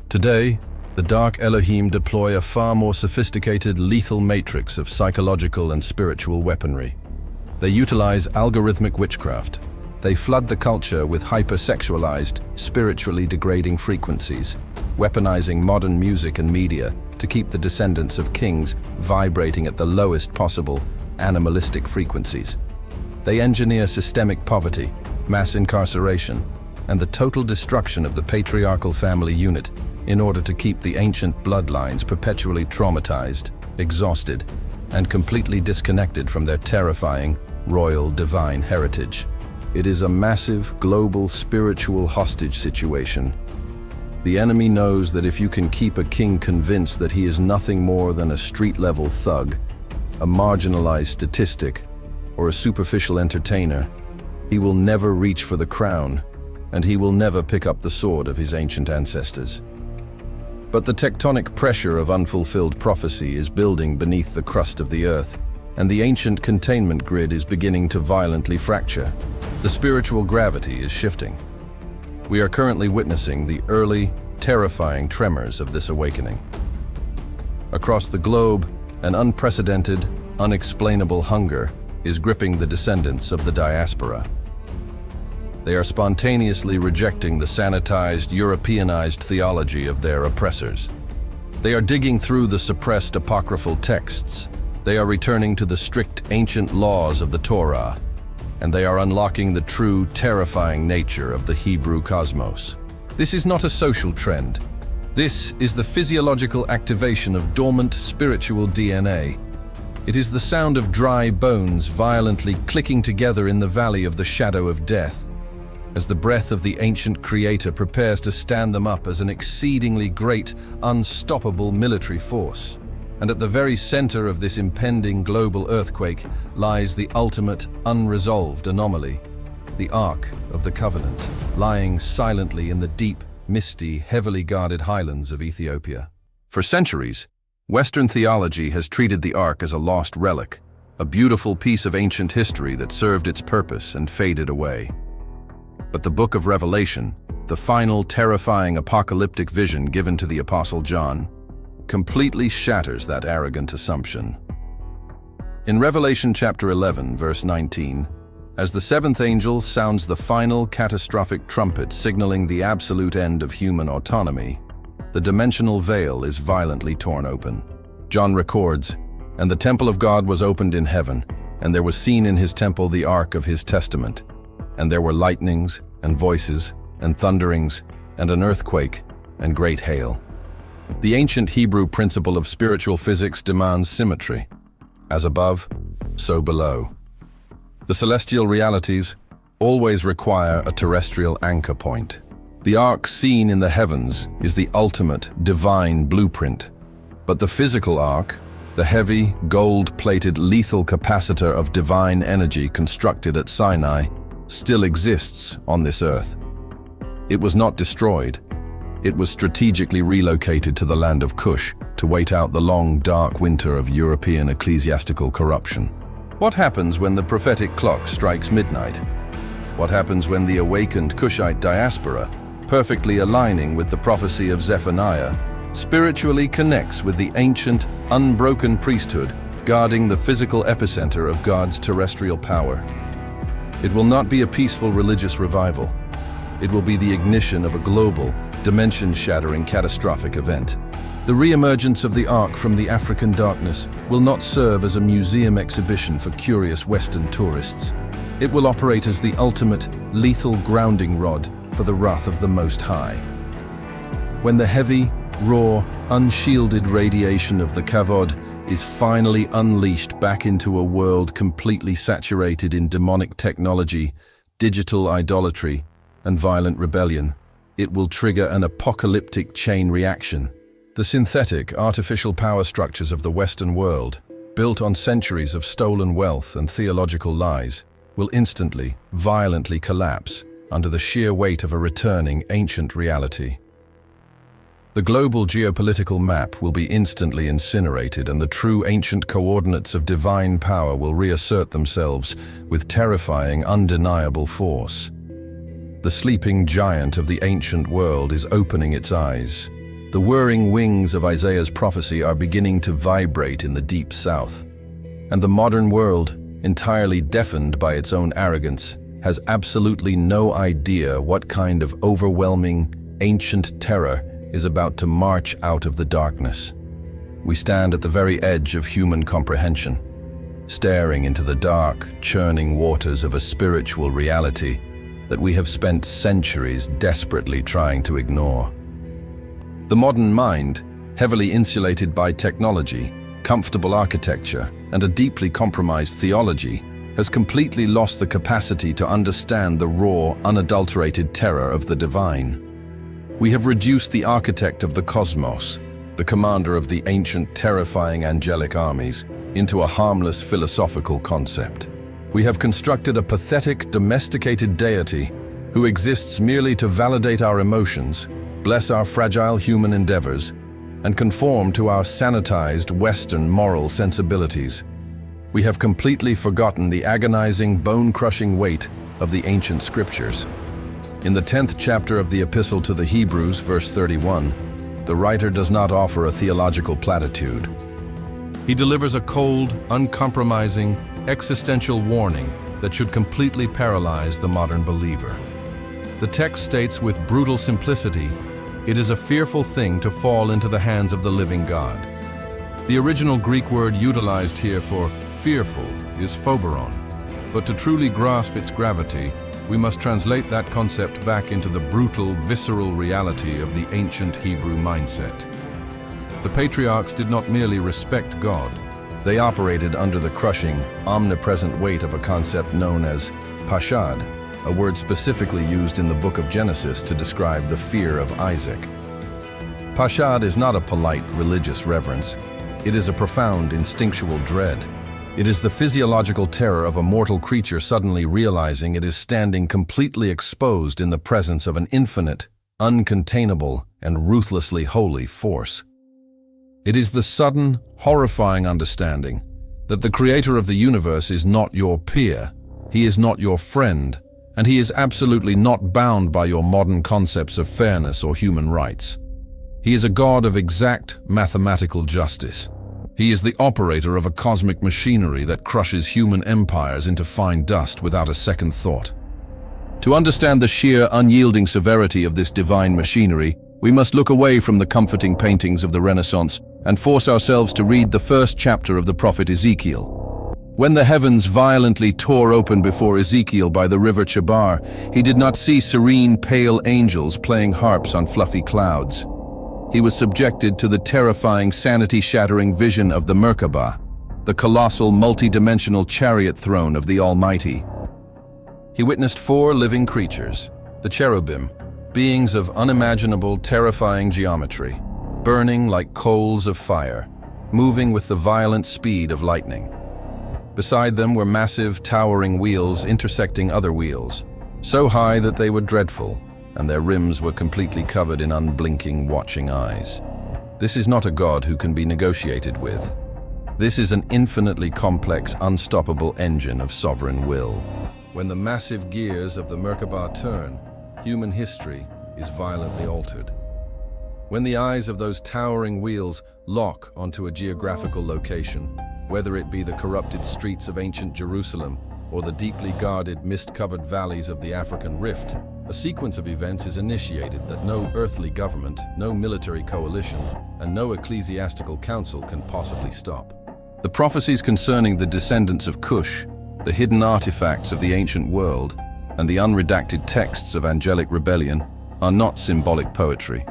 Speaker 1: Today, the Dark Elohim deploy a far more sophisticated, lethal matrix of psychological and spiritual weaponry. They utilize algorithmic witchcraft. They flood the culture with hypersexualized, spiritually degrading frequencies, weaponizing modern music and media to keep the descendants of kings vibrating at the lowest possible animalistic frequencies. They engineer systemic poverty, mass incarceration, and the total destruction of the patriarchal family unit in order to keep the ancient bloodlines perpetually traumatized, exhausted, and completely disconnected from their terrifying, royal, divine heritage. It is a massive, global, spiritual hostage situation. The enemy knows that if you can keep a king convinced that he is nothing more than a street-level thug, a marginalized statistic, or a superficial entertainer, he will never reach for the crown, and he will never pick up the sword of his ancient ancestors. But the tectonic pressure of unfulfilled prophecy is building beneath the crust of the earth, and the ancient containment grid is beginning to violently fracture. The spiritual gravity is shifting. We are currently witnessing the early, terrifying tremors of this awakening. Across the globe, an unprecedented, unexplainable hunger is gripping the descendants of the diaspora. They are spontaneously rejecting the sanitized, Europeanized theology of their oppressors. They are digging through the suppressed apocryphal texts. They are returning to the strict ancient laws of the Torah, and they are unlocking the true, terrifying nature of the Hebrew cosmos. This is not a social trend. This is the physiological activation of dormant spiritual DNA. It is the sound of dry bones violently clicking together in the valley of the shadow of death, as the breath of the ancient creator prepares to stand them up as an exceedingly great, unstoppable military force. And at the very center of this impending global earthquake lies the ultimate, unresolved anomaly, the Ark of the Covenant, lying silently in the deep, misty, heavily guarded highlands of Ethiopia. For centuries, Western theology has treated the Ark as a lost relic, a beautiful piece of ancient history that served its purpose and faded away. But the Book of Revelation, the final terrifying apocalyptic vision given to the Apostle John, completely shatters that arrogant assumption. In Revelation chapter 11, verse 19, as the seventh angel sounds the final catastrophic trumpet signaling the absolute end of human autonomy, the dimensional veil is violently torn open. John records, "And the temple of God was opened in heaven, and there was seen in his temple the ark of his testament. And there were lightnings, and voices, and thunderings, and an earthquake, and great hail." The ancient Hebrew principle of spiritual physics demands symmetry. As above, so below. The celestial realities always require a terrestrial anchor point. The ark seen in the heavens is the ultimate divine blueprint. But the physical ark, the heavy, gold-plated lethal capacitor of divine energy constructed at Sinai, still exists on this earth. It was not destroyed. It was strategically relocated to the land of Kush to wait out the long, dark winter of European ecclesiastical corruption. What happens when the prophetic clock strikes midnight? What happens when the awakened Kushite diaspora, perfectly aligning with the prophecy of Zephaniah, spiritually connects with the ancient, unbroken priesthood guarding the physical epicenter of God's terrestrial power. It will not be a peaceful religious revival. It will be the ignition of a global, dimension-shattering catastrophic event. The re-emergence of the Ark from the African darkness will not serve as a museum exhibition for curious Western tourists. It will operate as the ultimate, lethal grounding rod for the wrath of the Most High. When the heavy, raw, unshielded radiation of the Kavod is finally unleashed back into a world completely saturated in demonic technology, digital idolatry, and violent rebellion, it will trigger an apocalyptic chain reaction. The synthetic, artificial power structures of the Western world, built on centuries of stolen wealth and theological lies, will instantly, violently collapse under the sheer weight of a returning ancient reality. The global geopolitical map will be instantly incinerated, and the true ancient coordinates of divine power will reassert themselves with terrifying, undeniable force. The sleeping giant of the ancient world is opening its eyes. The whirring wings of Isaiah's prophecy are beginning to vibrate in the deep south. And the modern world, entirely deafened by its own arrogance, has absolutely no idea what kind of overwhelming, ancient terror is about to march out of the darkness. We stand at the very edge of human comprehension, staring into the dark, churning waters of a spiritual reality that we have spent centuries desperately trying to ignore. The modern mind, heavily insulated by technology, comfortable architecture, and a deeply compromised theology, has completely lost the capacity to understand the raw, unadulterated terror of the divine. We have reduced the architect of the cosmos, the commander of the ancient, terrifying angelic armies, into a harmless philosophical concept. We have constructed a pathetic, domesticated deity who exists merely to validate our emotions, bless our fragile human endeavors, and conform to our sanitized Western moral sensibilities. We have completely forgotten the agonizing, bone-crushing weight of the ancient scriptures. In the 10th chapter of the Epistle to the Hebrews, verse 31, the writer does not offer a theological platitude. He delivers a cold, uncompromising, existential warning that should completely paralyze the modern believer. The text states with brutal simplicity, "It is a fearful thing to fall into the hands of the living God." The original Greek word utilized here for fearful is phoberon, but to truly grasp its gravity, we must translate that concept back into the brutal, visceral reality of the ancient Hebrew mindset. The patriarchs did not merely respect God. They operated under the crushing, omnipresent weight of a concept known as pashad, a word specifically used in the Book of Genesis to describe the fear of Isaac. Pashad is not a polite religious reverence. It is a profound instinctual dread. It is the physiological terror of a mortal creature suddenly realizing it is standing completely exposed in the presence of an infinite, uncontainable, and ruthlessly holy force. It is the sudden, horrifying understanding that the creator of the universe is not your peer, he is not your friend, and he is absolutely not bound by your modern concepts of fairness or human rights. He is a God of exact mathematical justice. He is the operator of a cosmic machinery that crushes human empires into fine dust without a second thought. To understand the sheer, unyielding severity of this divine machinery, we must look away from the comforting paintings of the Renaissance and force ourselves to read the first chapter of the prophet Ezekiel. When the heavens violently tore open before Ezekiel by the river Chebar, he did not see serene, pale angels playing harps on fluffy clouds. He was subjected to the terrifying, sanity-shattering vision of the Merkabah, the colossal, multi-dimensional chariot throne of the Almighty. He witnessed 4 living creatures, the cherubim, beings of unimaginable, terrifying geometry, burning like coals of fire, moving with the violent speed of lightning. Beside them were massive, towering wheels intersecting other wheels, so high that they were dreadful, and their rims were completely covered in unblinking, watching eyes. This is not a God who can be negotiated with. This is an infinitely complex, unstoppable engine of sovereign will. When the massive gears of the Merkabah turn, human history is violently altered. When the eyes of those towering wheels lock onto a geographical location, whether it be the corrupted streets of ancient Jerusalem or the deeply guarded, mist-covered valleys of the African Rift, a sequence of events is initiated that no earthly government, no military coalition, and no ecclesiastical council can possibly stop. The prophecies concerning the descendants of Kush, the hidden artifacts of the ancient world, and the unredacted texts of angelic rebellion are not symbolic poetry.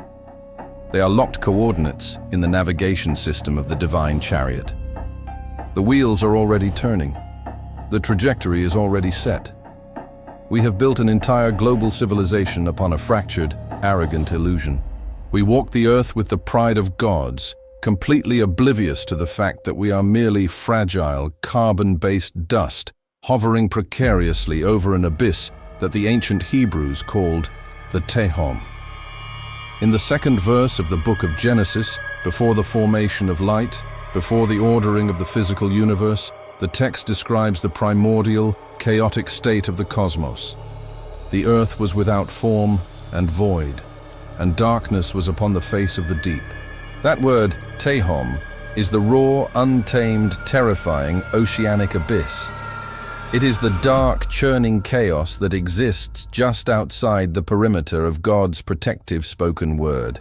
Speaker 1: They are locked coordinates in the navigation system of the divine chariot. The wheels are already turning. The trajectory is already set. We have built an entire global civilization upon a fractured, arrogant illusion. We walk the earth with the pride of gods, completely oblivious to the fact that we are merely fragile, carbon-based dust, hovering precariously over an abyss that the ancient Hebrews called the Tehom. In the second verse of the Book of Genesis, before the formation of light, before the ordering of the physical universe, the text describes the primordial, chaotic state of the cosmos. The earth was without form and void, and darkness was upon the face of the deep. That word, Tehom, is the raw, untamed, terrifying oceanic abyss. It is the dark, churning chaos that exists just outside the perimeter of God's protective spoken word.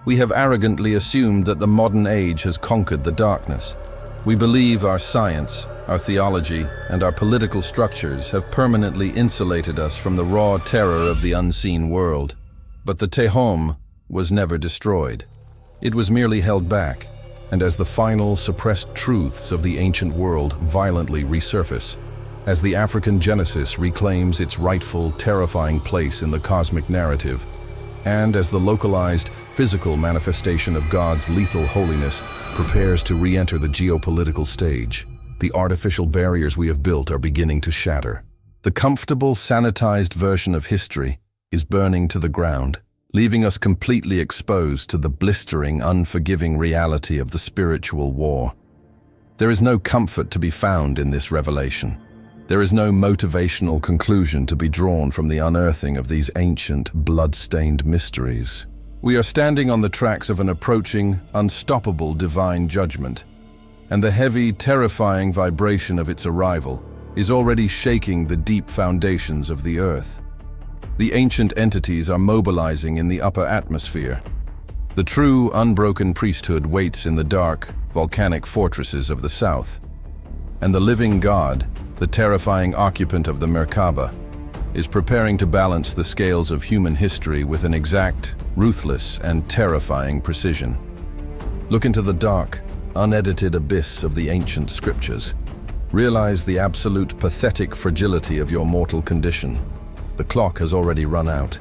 Speaker 1: We have arrogantly assumed that the modern age has conquered the darkness. We believe our science, our theology, and our political structures have permanently insulated us from the raw terror of the unseen world. But the Tehom was never destroyed. It was merely held back, and as the final, suppressed truths of the ancient world violently resurface, as the African Genesis reclaims its rightful, terrifying place in the cosmic narrative, and as the localized, physical manifestation of God's lethal holiness prepares to re-enter the geopolitical stage, the artificial barriers we have built are beginning to shatter. The comfortable, sanitized version of history is burning to the ground, leaving us completely exposed to the blistering, unforgiving reality of the spiritual war. There is no comfort to be found in this revelation. There is no motivational conclusion to be drawn from the unearthing of these ancient, blood-stained mysteries. We are standing on the tracks of an approaching, unstoppable divine judgment, and the heavy, terrifying vibration of its arrival is already shaking the deep foundations of the earth. The ancient entities are mobilizing in the upper atmosphere. The true, unbroken priesthood waits in the dark, volcanic fortresses of the south. And the living God, the terrifying occupant of the Merkaba, is preparing to balance the scales of human history with an exact, ruthless, and terrifying precision. Look into the dark, unedited abyss of the ancient scriptures. Realize the absolute pathetic fragility of your mortal condition. The clock has already run out,